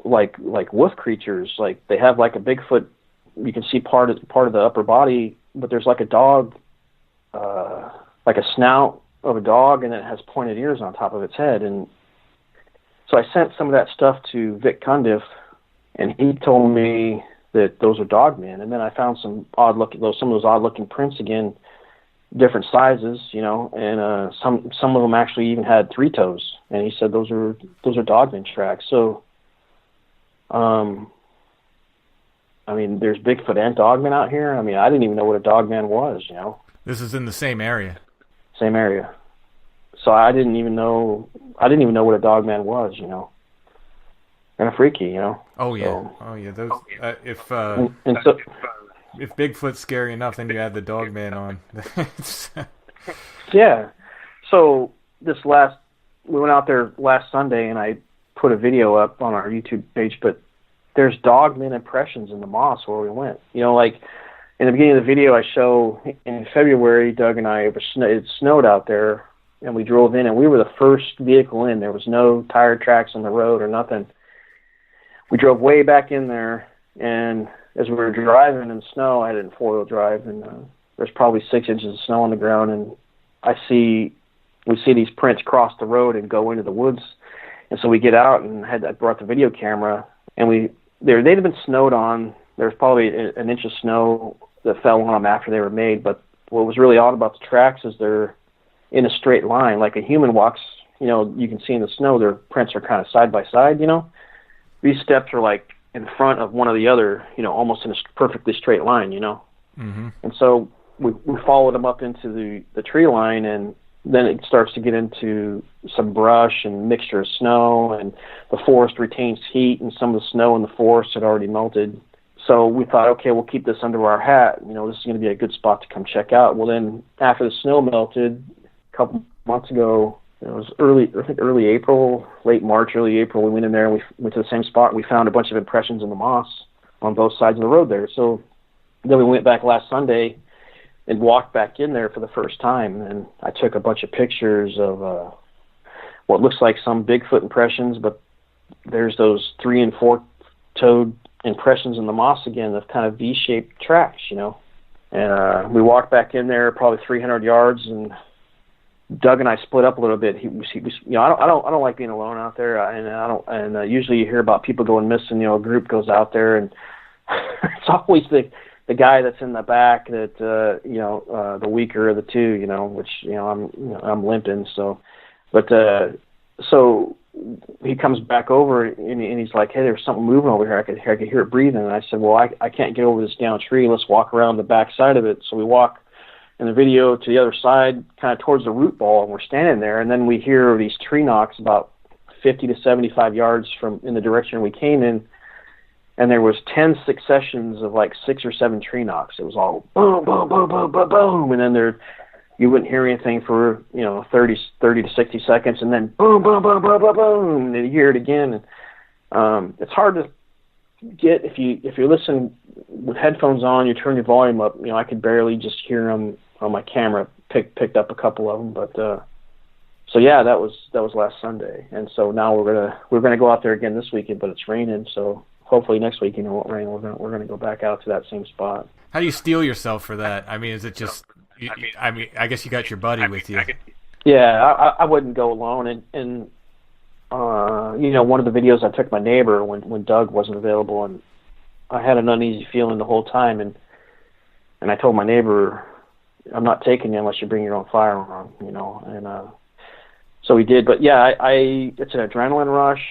like wolf creatures, like they have like a Bigfoot. You can see part of the upper body, but there's like a dog, like a snout of a dog, and it has pointed ears on top of its head. And so I sent some of that stuff to Vic Cundiff, and he told me that those are dogmen. And then I found some of those odd looking prints again, different sizes, and some of them actually even had 3 toes. And he said those are dogman tracks. So, I mean, there's Bigfoot and dogmen out here. I mean, I didn't even know what a dogman was. This is in the same area. Same area. So I didn't even know what a dogman was. Kind of freaky, Oh yeah, so, Those if Bigfoot's scary enough, then you add the dogman on. Yeah. So we went out there last Sunday, and I put a video up on our YouTube page. But there's dogman impressions in the moss where we went. Like in the beginning of the video, I show in February, Doug and I, it snowed out there, and we drove in, and we were the first vehicle in. There was no tire tracks on the road or nothing. We drove way back in there, and as we were driving in the snow, I had it in 4-wheel drive, and there's probably 6 inches of snow on the ground, and we see these prints cross the road and go into the woods. And so we get out, and I brought the video camera, and they'd have been snowed on. There was probably an inch of snow that fell on them after they were made. But what was really odd about the tracks is they're in a straight line, like a human walks. You can see in the snow, their prints are kind of side by side. These steps are like in front of one of the other, almost in a perfectly straight line. Mm-hmm. And so we followed them up into the tree line, and then it starts to get into some brush and mixture of snow, and the forest retains heat, and some of the snow in the forest had already melted. So we thought, okay, we'll keep this under our hat. This is going to be a good spot to come check out. Well, then after the snow melted a couple months ago, it was early April, late March, early April, we went in there and we went to the same spot. We found a bunch of impressions in the moss on both sides of the road there. So then we went back last Sunday and walked back in there for the first time, and I took a bunch of pictures of what looks like some Bigfoot impressions, but there's those 3- and 4-toed impressions in the moss again, the kind of V-shaped tracks, And we walked back in there probably 300 yards, and Doug and I split up a little bit. He I don't like being alone out there, and usually you hear about people going missing. A group goes out there, and it's always the guy that's in the back that the weaker of the two, which I'm limping. So he comes back over and he's like, hey, there's something moving over here. I could hear it breathing. And I said, well, I can't get over this down tree. Let's walk around the back side of it. So we walk in the video to the other side, kind of towards the root ball, and we're standing there. And then we hear these tree knocks about 50 to 75 yards in the direction we came in. And there was 10 successions of like 6 or 7 tree knocks. It was all boom, boom, boom, boom, boom, boom. And then you wouldn't hear anything for, 30 to 60 seconds. And then boom, boom, boom, boom, boom, boom. And then you hear it again. And it's hard to get, if you listen with headphones on, you turn your volume up, I could barely just hear them on my camera. Picked up a couple of them. But, so yeah, that was last Sunday. And so now we're going to go out there again this weekend, but it's raining. So hopefully next week, it won't rain. We're going to go back out to that same spot. How do you steel yourself for that? I mean, is it just? I guess you got your buddy with you. Yeah, I wouldn't go alone. And one of the videos I took my neighbor when Doug wasn't available, and I had an uneasy feeling the whole time. And I told my neighbor, I'm not taking you unless you bring your own firearm. And so we did. But yeah, it's an adrenaline rush.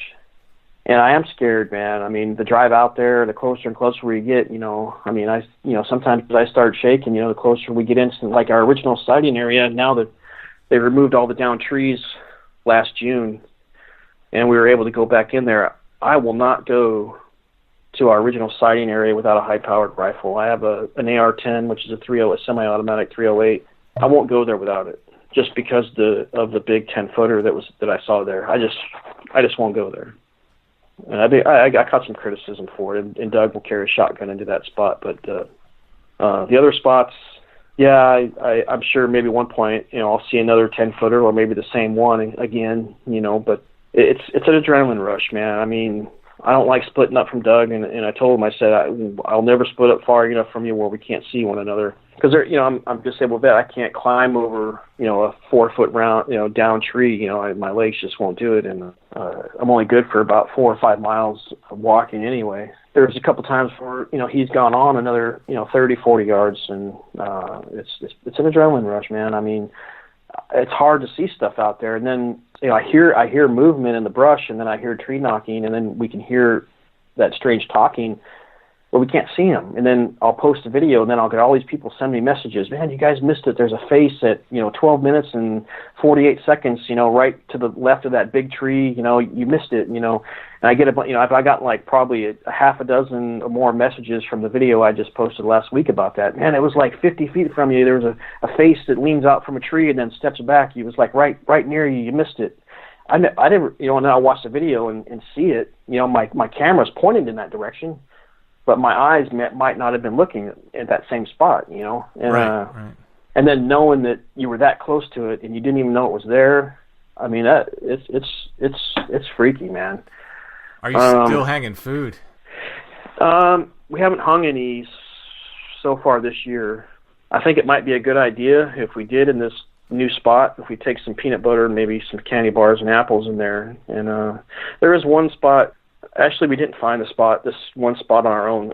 And I am scared, man. I mean, the drive out there, the closer and closer we get, sometimes I start shaking, the closer we get into, like, our original sighting area. Now that they removed all the down trees last June and we were able to go back in there, I will not go to our original sighting area without a high-powered rifle. I have an AR-10, which is a semi-automatic 308. I won't go there without it, just because of the big 10-footer that I saw there. I just won't go there. And I caught some criticism for it, and Doug will carry a shotgun into that spot. But the other spots, yeah, I'm sure maybe one point, I'll see another 10-footer or maybe the same one again, But it's an adrenaline rush, man. I mean, I don't like splitting up from Doug, and I told him, I said, I'll never split up far enough from you where we can't see one another. because I'm disabled vet. I can't climb over, a 4-foot round, down tree. My legs just won't do it, and I'm only good for about 4 or 5 miles of walking anyway. There's a couple times where, he's gone on another, 30, 40 yards, and it's an adrenaline rush, man. I mean, it's hard to see stuff out there, and then I hear movement in the brush, and then I hear tree knocking, and then we can hear that strange talking. But we can't see him. And then I'll post a video, and then I'll get all these people send me messages. Man, you guys missed it. There's a face at 12 minutes and 48 seconds. Right to the left of that big tree. You missed it. And I get I got like probably a half a dozen or more messages from the video I just posted last week about that. Man, it was like 50 feet from you. There was a face that leans out from a tree and then steps back. He was like right near you. You missed it. I never, and then I'll watch the video and see it. My camera's pointed in that direction, but my eyes might not have been looking at that same spot, and right. And then knowing that you were that close to it and you didn't even know it was there, I mean, it's freaky, man. Are you still hanging food? We haven't hung any so far this year. I think it might be a good idea if we did in this new spot, if we take some peanut butter and maybe some candy bars and apples in there. And there is one spot. Actually, we didn't find this one spot on our own.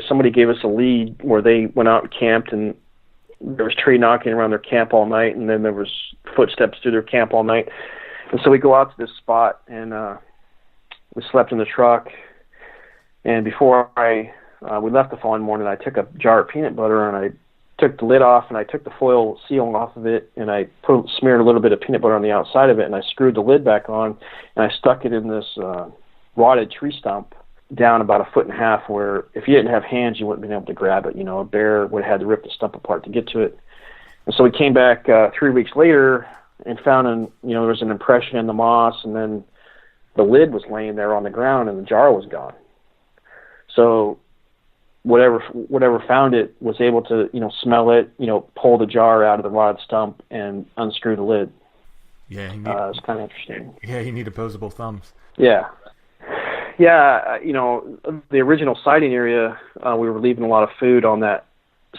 Somebody gave us a lead where they went out and camped, and there was tree knocking around their camp all night, and then there was footsteps through their camp all night. And so we go out to this spot, and we slept in the truck. And before we left the following morning, I took a jar of peanut butter, and I took the lid off, and I took the foil seal off of it, and I smeared a little bit of peanut butter on the outside of it, and I screwed the lid back on, and I stuck it in this rotted tree stump down about 1.5 feet, where if you didn't have hands, you wouldn't have been able to grab it. A bear would have had to rip the stump apart to get to it. And so we came back 3 weeks later and found there was an impression in the moss, and then the lid was laying there on the ground, and the jar was gone. So whatever found it was able to, smell it, pull the jar out of the rotted stump and unscrew the lid. Yeah, it's kind of interesting. Yeah, you need opposable thumbs. Yeah. Yeah, the original sighting area, we were leaving a lot of food on that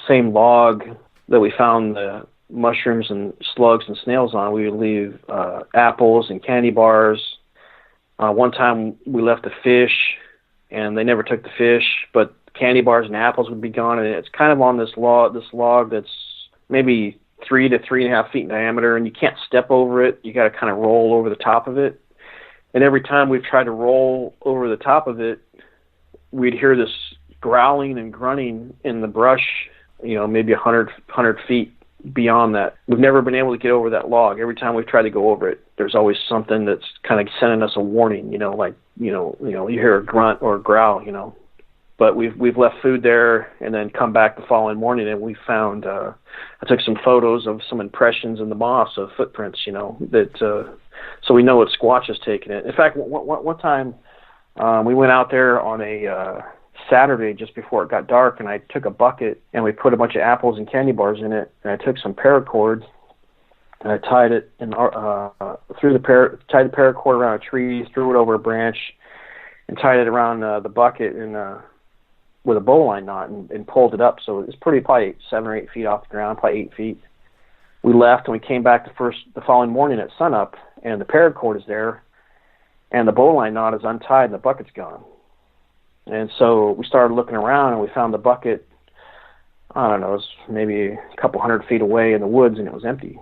same log that we found the mushrooms and slugs and snails on. We would leave apples and candy bars. One time we left a fish, and they never took the fish, but candy bars and apples would be gone. And it's kind of on this log that's maybe 3 to 3.5 feet in diameter, and you can't step over it. You got to kind of roll over the top of it. And every time we've tried to roll over the top of it, we'd hear this growling and grunting in the brush, maybe 100 feet beyond that. We've never been able to get over that log. Every time we've tried to go over it, there's always something that's kind of sending us a warning, you hear a grunt or a growl, But we've left food there and then come back the following morning, and we found, I took some photos of some impressions in the moss of footprints, so we know what Squatch has taken it. In fact, one time we went out there on a Saturday just before it got dark, and I took a bucket and we put a bunch of apples and candy bars in it, and I took some paracord and I tied it tied the paracord around a tree, threw it over a branch, and tied it around the bucket and with a bowline knot and pulled it up. So it's probably 7 or 8 feet off the ground, probably 8 feet. We left and we came back the following morning at sunup, and the paracord is there, and the bowline knot is untied and the bucket's gone. And so we started looking around, and we found the bucket, I don't know, it was maybe a couple 100 feet away in the woods, and it was empty,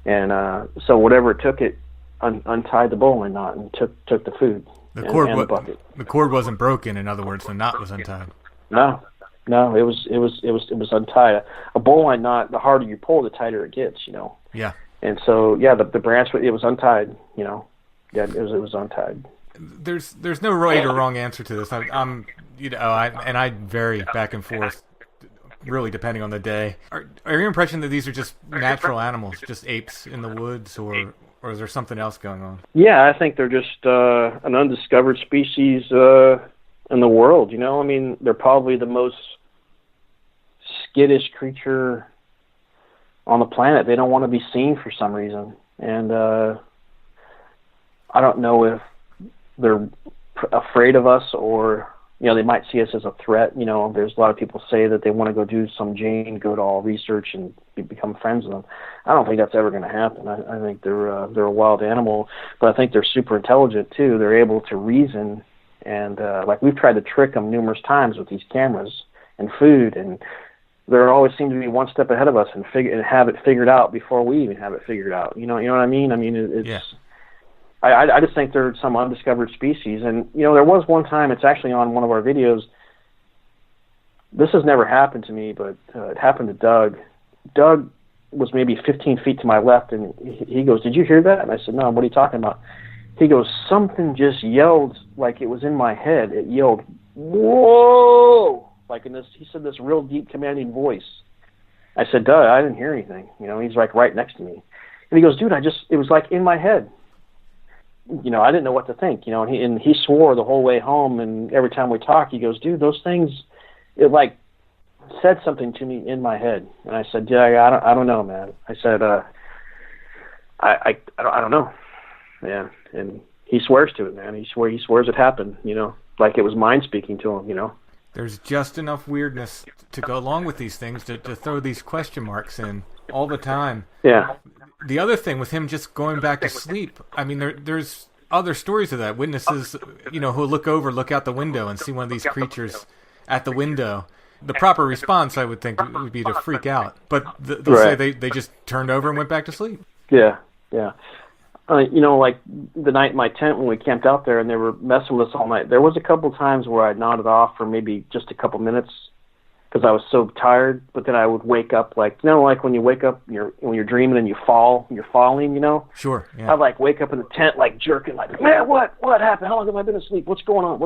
And so whatever it took, it untied the bowline knot and took the food. The bucket. The cord wasn't broken. In other words, the knot was untied. No, it was untied. A bowline knot, the harder you pull, the tighter it gets. Yeah. And so the branch, it was untied. Yeah, it was untied. There's no right or wrong answer to this. I vary back and forth, really depending on the day. Are your impression that these are just natural animals, just apes in the woods, or is there something else going on? Yeah, I think they're just an undiscovered species in the world. I mean, they're probably the most skittish creature on the planet. They don't want to be seen for some reason. And I don't know if they're afraid of us or they might see us as a threat. There's a lot of people say that they want to go do some Jane Goodall research and become friends with them. I don't think that's ever going to happen. I think they're a wild animal, but I think they're super intelligent too. They're able to reason, and like we've tried to trick them numerous times with these cameras and food, and they always seem to be one step ahead of us and have it figured out before we even have it figured out. You know what I mean? I mean, it's. Yeah. I just think they're some undiscovered species. And, there was one time, it's actually on one of our videos, this has never happened to me, but it happened to Doug. Doug was maybe 15 feet to my left, and he goes, "Did you hear that?" And I said, "No, what are you talking about?" He goes, "Something just yelled like it was in my head. It yelled, 'Whoa!' Like in this," he said, "this real deep commanding voice." I said, "Doug, I didn't hear anything." He's like right next to me. And he goes, "Dude, it was like in my head." I didn't know what to think, and he swore the whole way home, and every time we talk, he goes, "Dude, those things, it like said something to me in my head." And I said, "Yeah, I don't know, man." I said, I don't know, man. And he swears to it, man. He swears it happened, like it was mind speaking to him, There's just enough weirdness to go along with these things to throw these question marks in all the time. Yeah. The other thing with him just going back to sleep, I mean, there's other stories of that. Witnesses, who look out the window and see one of these creatures at the window. The proper response, I would think, would be to freak out. But they'll say they just turned over and went back to sleep. Yeah, yeah. Like the night in my tent when we camped out there and they were messing with us all night, there was a couple times where I nodded off for maybe just a couple minutes because I was so tired, but then I would wake up like when you wake up, when you're dreaming and you're falling, Sure. Yeah. I'd like wake up in the tent like jerking, like, "Man, what happened? How long have I been asleep? What's going on?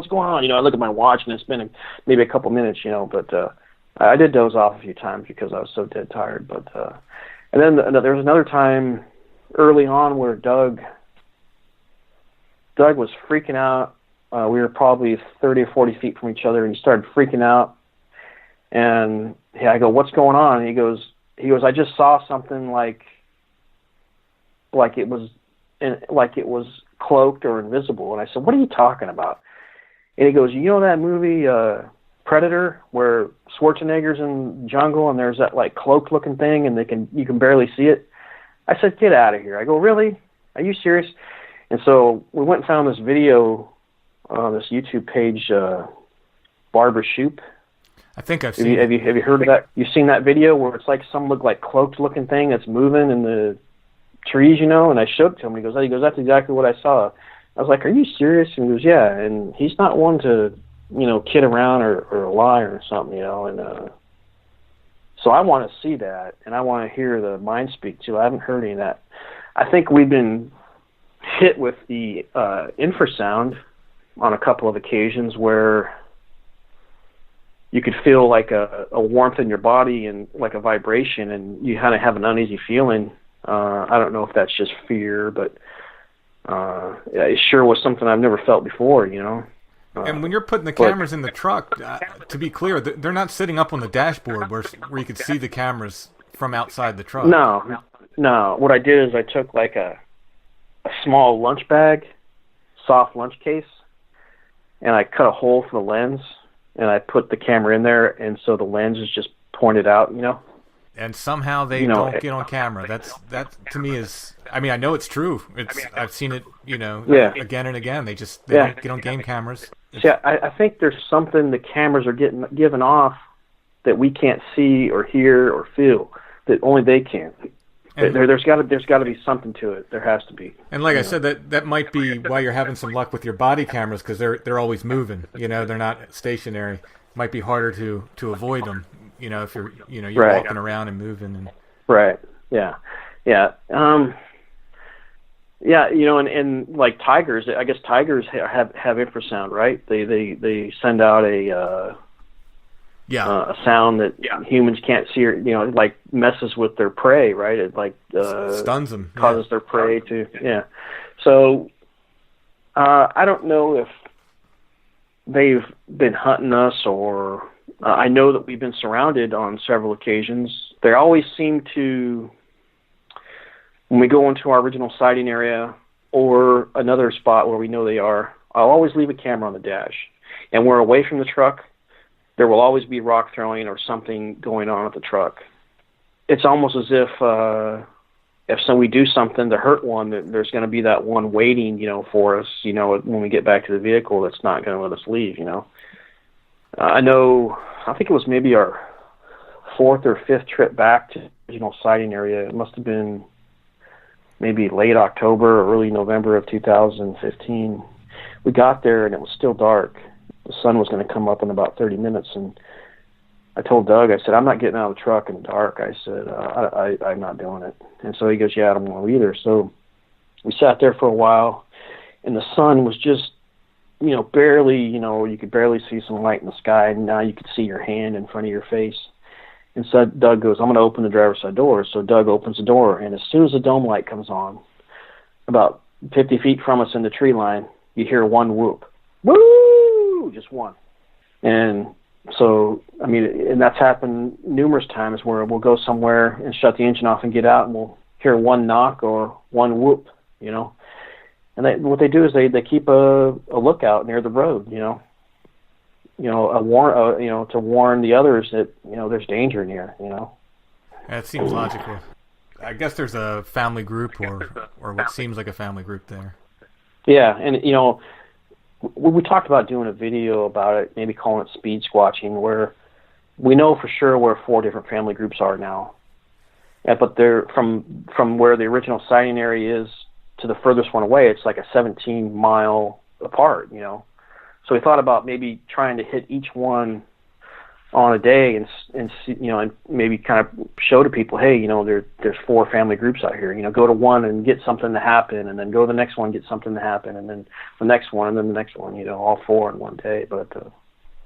I look at my watch and it's been maybe a couple minutes, but I did doze off a few times because I was so dead tired. But and then there was another time early on where Doug was freaking out. We were probably 30 or 40 feet from each other, and he started freaking out. And I go, "What's going on?" And he goes, "I just saw something like it was cloaked or invisible." And I said, "What are you talking about?" And he goes, "You know that movie Predator, where Schwarzenegger's in the jungle and there's that like cloaked looking thing and you can barely see it?" I said, "Get out of here." I go, "Really? Are you serious?" And so we went and found this video on this YouTube page, Barbara Shoop. I think I've seen. Have you heard of that? You've seen that video where it's like some cloaked looking thing that's moving in the trees, And I showed it to him. He goes, "That's exactly what I saw." I was like, "Are you serious?" And he goes, "Yeah." And he's not one to, kid around or lie or something, And so I want to see that, and I want to hear the mind speak too. I haven't heard any of that. I think we've been hit with the infrasound on a couple of occasions where you could feel like a warmth in your body and like a vibration, and you kind of have an uneasy feeling. I don't know if that's just fear, but it sure was something I've never felt before, And when you're putting the cameras in the truck, to be clear, they're not sitting up on the dashboard where you could see the cameras from outside the truck. No. What I did is I took like a small lunch bag, soft lunch case, and I cut a hole for the lens, and I put the camera in there, and so the lens is just pointed out, And somehow they don't get on camera. That to me is. I mean, I know it's true. I've seen it, again and again. They don't get on game cameras. See, I think there's something the cameras are given off that we can't see or hear or feel that only they can. There's got to be something to it. There has to be. And like I said, that might be why you're having some luck with your body cameras, because they're always moving. They're not stationary. It might be harder to avoid them. If you're right. Walking around and moving and. Right. Yeah. Yeah. Yeah. And like tigers, I guess tigers have infrasound, right? They send out a sound that humans can't see, or like messes with their prey, right? It like stuns them, causes their prey to So I don't know if they've been hunting us, or I know that we've been surrounded on several occasions. They always seem to, when we go into our original sighting area or another spot where we know they are, I'll always leave a camera on the dash. and we're away from the truck, there will always be rock throwing or something going on at the truck. It's almost as if we do something to hurt one, there's going to be that one waiting, for us, when we get back to the vehicle, that's not going to let us leave, I think it was maybe our fourth or fifth trip back to the original sighting area. It must have been maybe late October or early November of 2015. We got there and it was still dark. The sun was going to come up in about 30 minutes, and I told Doug, I said, I'm not getting out of the truck in the dark. I said, I'm not doing it. And so he goes, yeah, I don't want to either. So we sat there for a while, and the sun was just, barely, you could barely see some light in the sky, and now you could see your hand in front of your face. And so Doug goes, I'm going to open the driver's side door. So Doug opens the door, and as soon as the dome light comes on, about 50 feet from us in the tree line, you hear one whoop. Woo! Just one. And so, and that's happened numerous times where we'll go somewhere and shut the engine off and get out, and we'll hear one knock or one whoop, And what they do is they keep a lookout near the road, to warn the others that, there's danger near, That seems logical. I guess there's a family group or what seems like a family group there. Yeah, and, we talked about doing a video about it, maybe calling it speed squatching, where we know for sure where 4 different family groups are now. Yeah, but they're from where the original sighting area is to the furthest one away, it's like a 17-mile apart, So we thought about maybe trying to hit each one on a day and see, and maybe kind of show to people, hey, there's 4 family groups out here. Go to one and get something to happen, and then go to the next one, get something to happen, and then the next one, and then the next one. All 4 in one day. But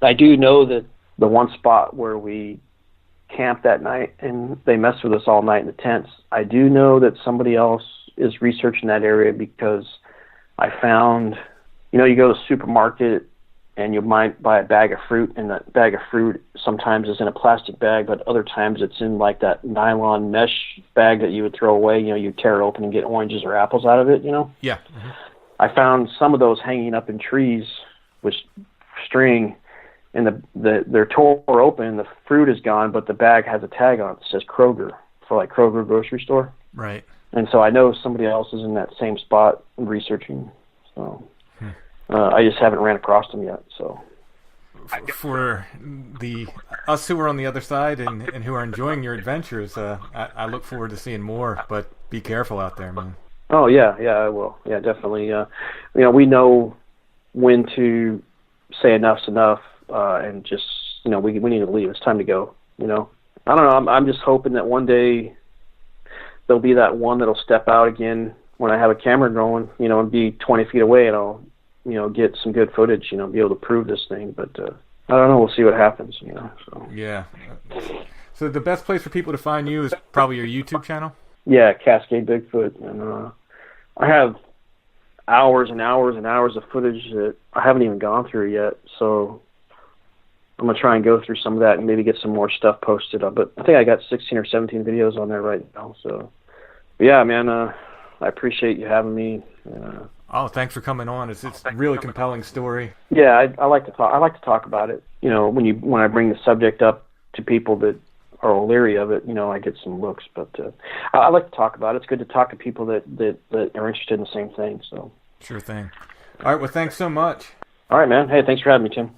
I do know that the one spot where we camped that night and they messed with us all night in the tents, I do know that somebody else is researching that area, because I found, you go to the supermarket and you might buy a bag of fruit, and that bag of fruit sometimes is in a plastic bag, but other times it's in like that nylon mesh bag that you would throw away. You tear it open and get oranges or apples out of it, Yeah. Mm-hmm. I found some of those hanging up in trees with string, and they're tore open, the fruit is gone, but the bag has a tag on it that says Kroger, for like Kroger grocery store. Right. And so I know somebody else is in that same spot researching. So I just haven't ran across them yet. So for us who are on the other side and who are enjoying your adventures, I look forward to seeing more. But be careful out there, man. Oh yeah, I will. Yeah, definitely. We know when to say enough's enough, and just we need to leave. It's time to go. I don't know. I'm just hoping that one day there'll be that one that'll step out again when I have a camera going, and be 20 feet away, and I'll, get some good footage, be able to prove this thing. But I don't know. We'll see what happens, So. Yeah. So the best place for people to find you is probably your YouTube channel? Yeah, Cascade Bigfoot. And I have hours and hours and hours of footage that I haven't even gone through yet. So I'm going to try and go through some of that and maybe get some more stuff posted up. But I think I got 16 or 17 videos on there right now. So, but yeah, man, I appreciate you having me. Oh, thanks for coming on. It's a really compelling story. Yeah, I like to talk. I like to talk about it. When I bring the subject up to people that are leery of it, I get some looks. But I like to talk about it. It's good to talk to people that are interested in the same thing. So sure thing. All right. Well, thanks so much. All right, man. Hey, thanks for having me, Tim.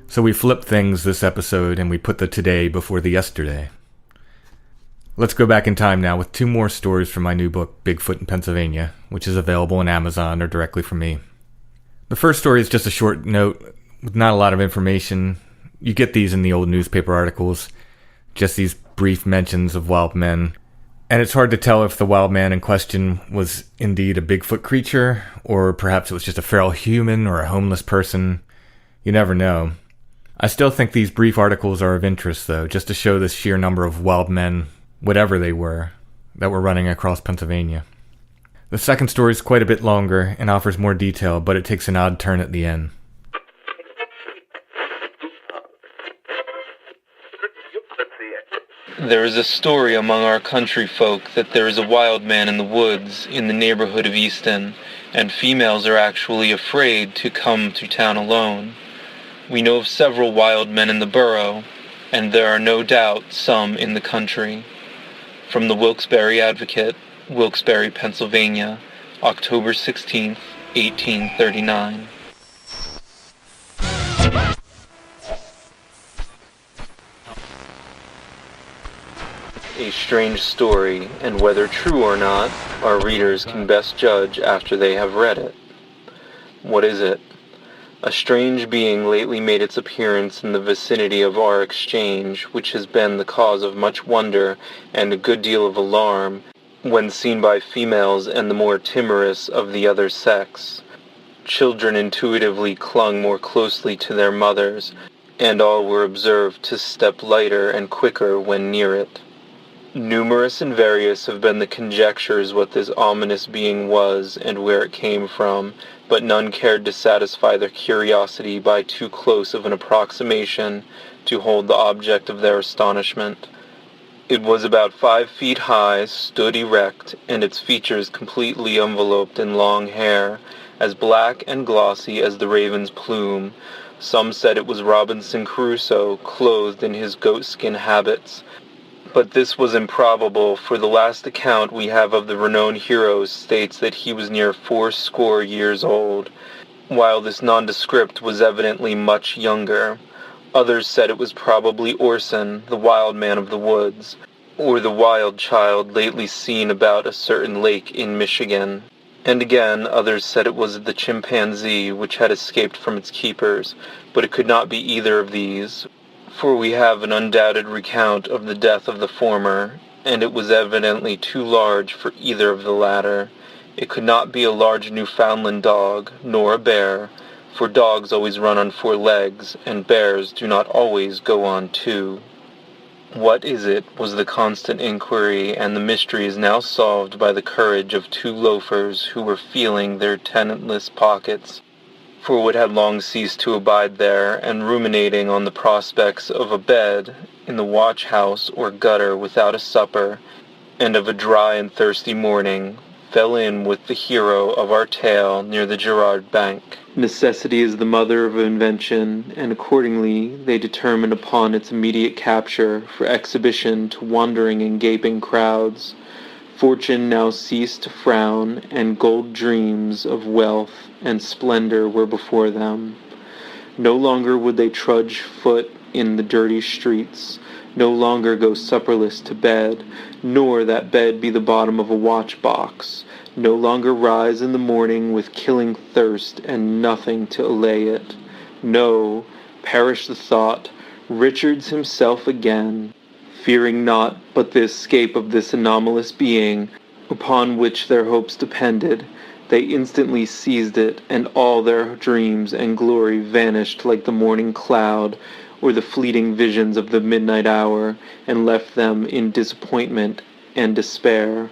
So we flipped things this episode and we put the today before the yesterday. Let's go back in time now with 2 more stories from my new book, Bigfoot in Pennsylvania, which is available on Amazon or directly from me. The first story is just a short note with not a lot of information. You get these in the old newspaper articles, just these brief mentions of wild men. And it's hard to tell if the wild man in question was indeed a Bigfoot creature, or perhaps it was just a feral human or a homeless person. You never know. I still think these brief articles are of interest, though, just to show the sheer number of wild men, whatever they were, that were running across Pennsylvania. The second story is quite a bit longer and offers more detail, but it takes an odd turn at the end. There is a story among our country folk that there is a wild man in the woods in the neighborhood of Easton, and females are actually afraid to come to town alone. We know of several wild men in the borough, and there are no doubt some in the country. From the Wilkes-Barre Advocate, Wilkes-Barre, Pennsylvania, October 16th, 1839. A strange story, and whether true or not, our readers can best judge after they have read it. What is it? A strange being lately made its appearance in the vicinity of our exchange, which has been the cause of much wonder and a good deal of alarm, when seen by females and the more timorous of the other sex. Children intuitively clung more closely to their mothers, and all were observed to step lighter and quicker when near it. Numerous and various have been the conjectures what this ominous being was and where it came from, but none cared to satisfy their curiosity by too close of an approximation to hold the object of their astonishment. It was about 5 feet high, stood erect, and its features completely enveloped in long hair, as black and glossy as the raven's plume. Some said it was Robinson Crusoe, clothed in his goatskin habits. But this was improbable, for the last account we have of the renowned hero states that he was near 80 years old, while this nondescript was evidently much younger. Others said it was probably Orson, the wild man of the woods, or the wild child lately seen about a certain lake in Michigan. And again, others said it was the chimpanzee which had escaped from its keepers, but it could not be either of these, for we have an undoubted recount of the death of the former, and it was evidently too large for either of the latter. It could not be a large Newfoundland dog, nor a bear, for dogs always run on 4 legs, and bears do not always go on 2. What is it, was the constant inquiry, and the mystery is now solved by the courage of 2 loafers who were feeling their tenantless pockets, for what had long ceased to abide there, and ruminating on the prospects of a bed in the watch-house or gutter without a supper, and of a dry and thirsty morning, fell in with the hero of our tale near the Girard Bank. Necessity is the mother of invention, and accordingly they determined upon its immediate capture for exhibition to wondering and gaping crowds. Fortune now ceased to frown, and gold dreams of wealth and splendor were before them. No longer would they trudge foot in the dirty streets, no longer go supperless to bed, nor that bed be the bottom of a watch-box, no longer rise in the morning with killing thirst and nothing to allay it. No, perish the thought, Richard's himself again, fearing naught but the escape of this anomalous being, upon which their hopes depended. They instantly seized it, and all their dreams and glory vanished like the morning cloud, or the fleeting visions of the midnight hour, and left them in disappointment and despair,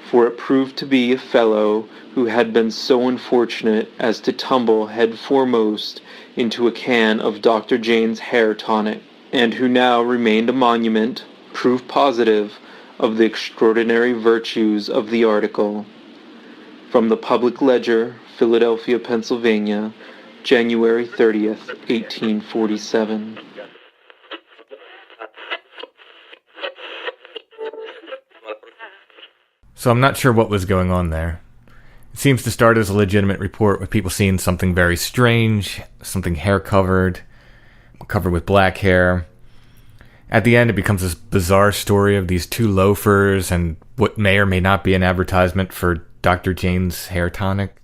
for it proved to be a fellow who had been so unfortunate as to tumble head foremost into a can of Dr. Jane's hair tonic, and who now remained a monument, proof positive, of the extraordinary virtues of the article. From the Public Ledger, Philadelphia, Pennsylvania, January 30th, 1847. So I'm not sure what was going on there. It seems to start as a legitimate report with people seeing something very strange, something covered with black hair. At the end, it becomes this bizarre story of these 2 loafers and what may or may not be an advertisement for Dr. Jane's hair tonic.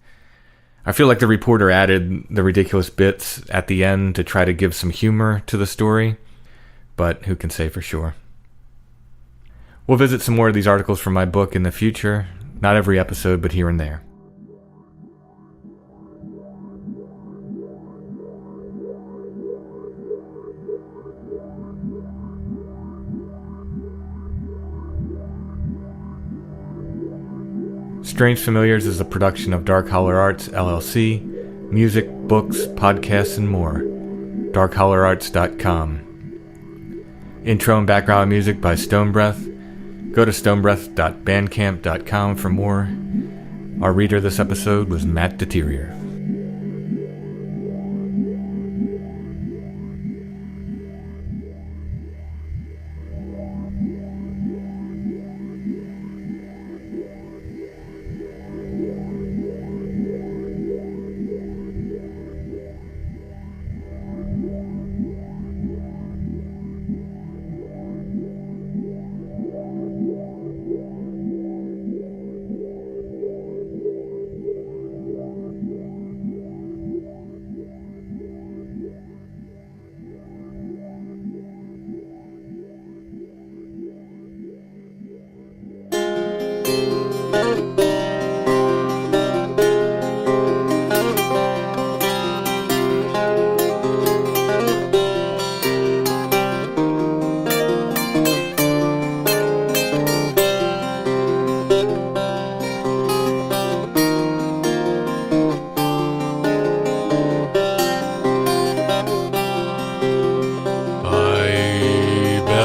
I feel like the reporter added the ridiculous bits at the end to try to give some humor to the story, but who can say for sure? We'll visit some more of these articles from my book in the future, not every episode, but here and there. Strange Familiars is a production of Dark Holler Arts, LLC. Music, books, podcasts, and more. darkhollerarts.com. Intro and background music by Stonebreath. Go to stonebreath.bandcamp.com for more. Our reader this episode was Matt Deterior.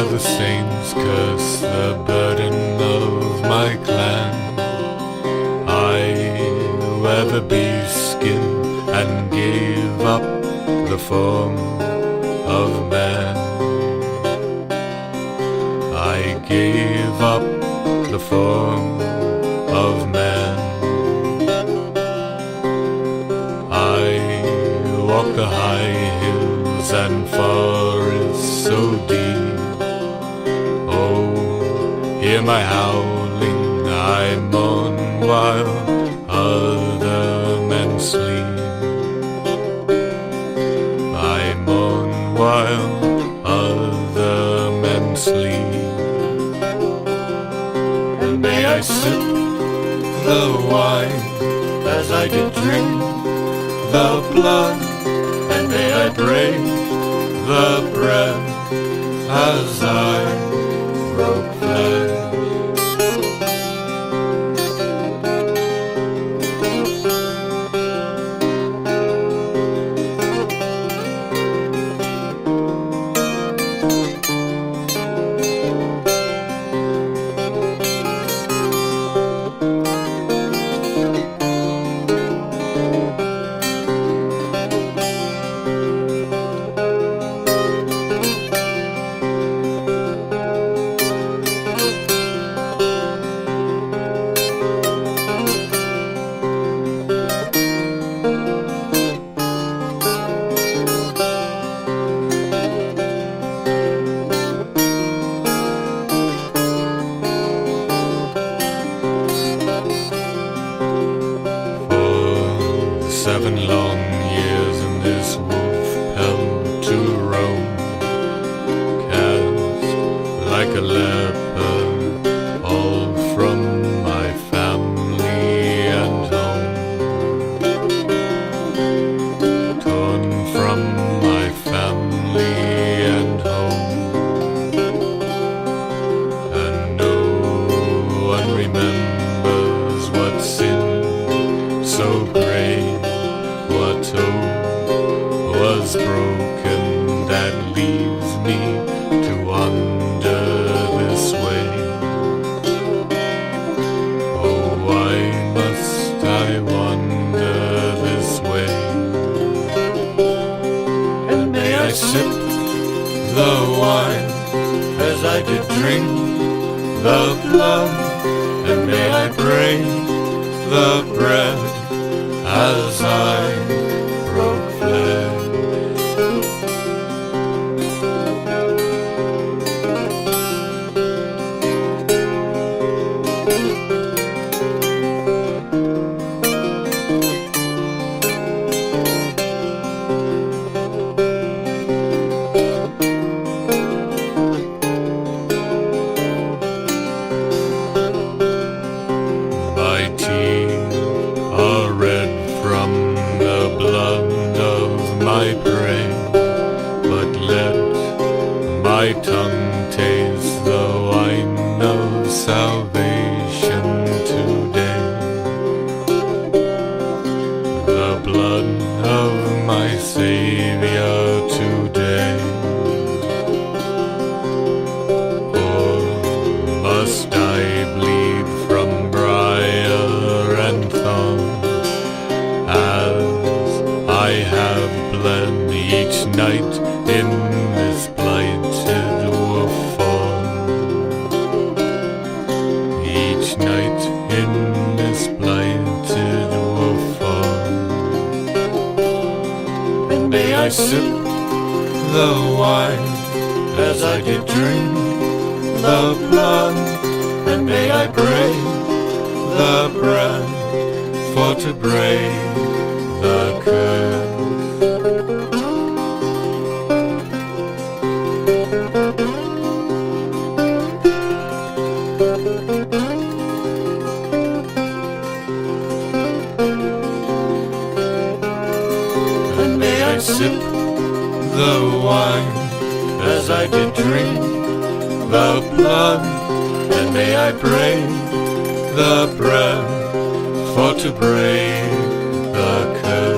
The saints curse the burden of my clan. I wear the beast skin and give up the form of man. I gave up the form of man. I walk the high hills and forests so deep. Hear my howling, I mourn while other men sleep. I mourn while other men sleep. And may I sip the wine as I did drink the blood, and may I break the bread as I broke flesh. Blood night in this blighted woeful. Each night in this blighted woeful. And may I sip the wine as I did drink the blood, and may I break the bread for to break the curse. And may I sip the wine as I did drink the blood, and may I break the bread for to break the curse.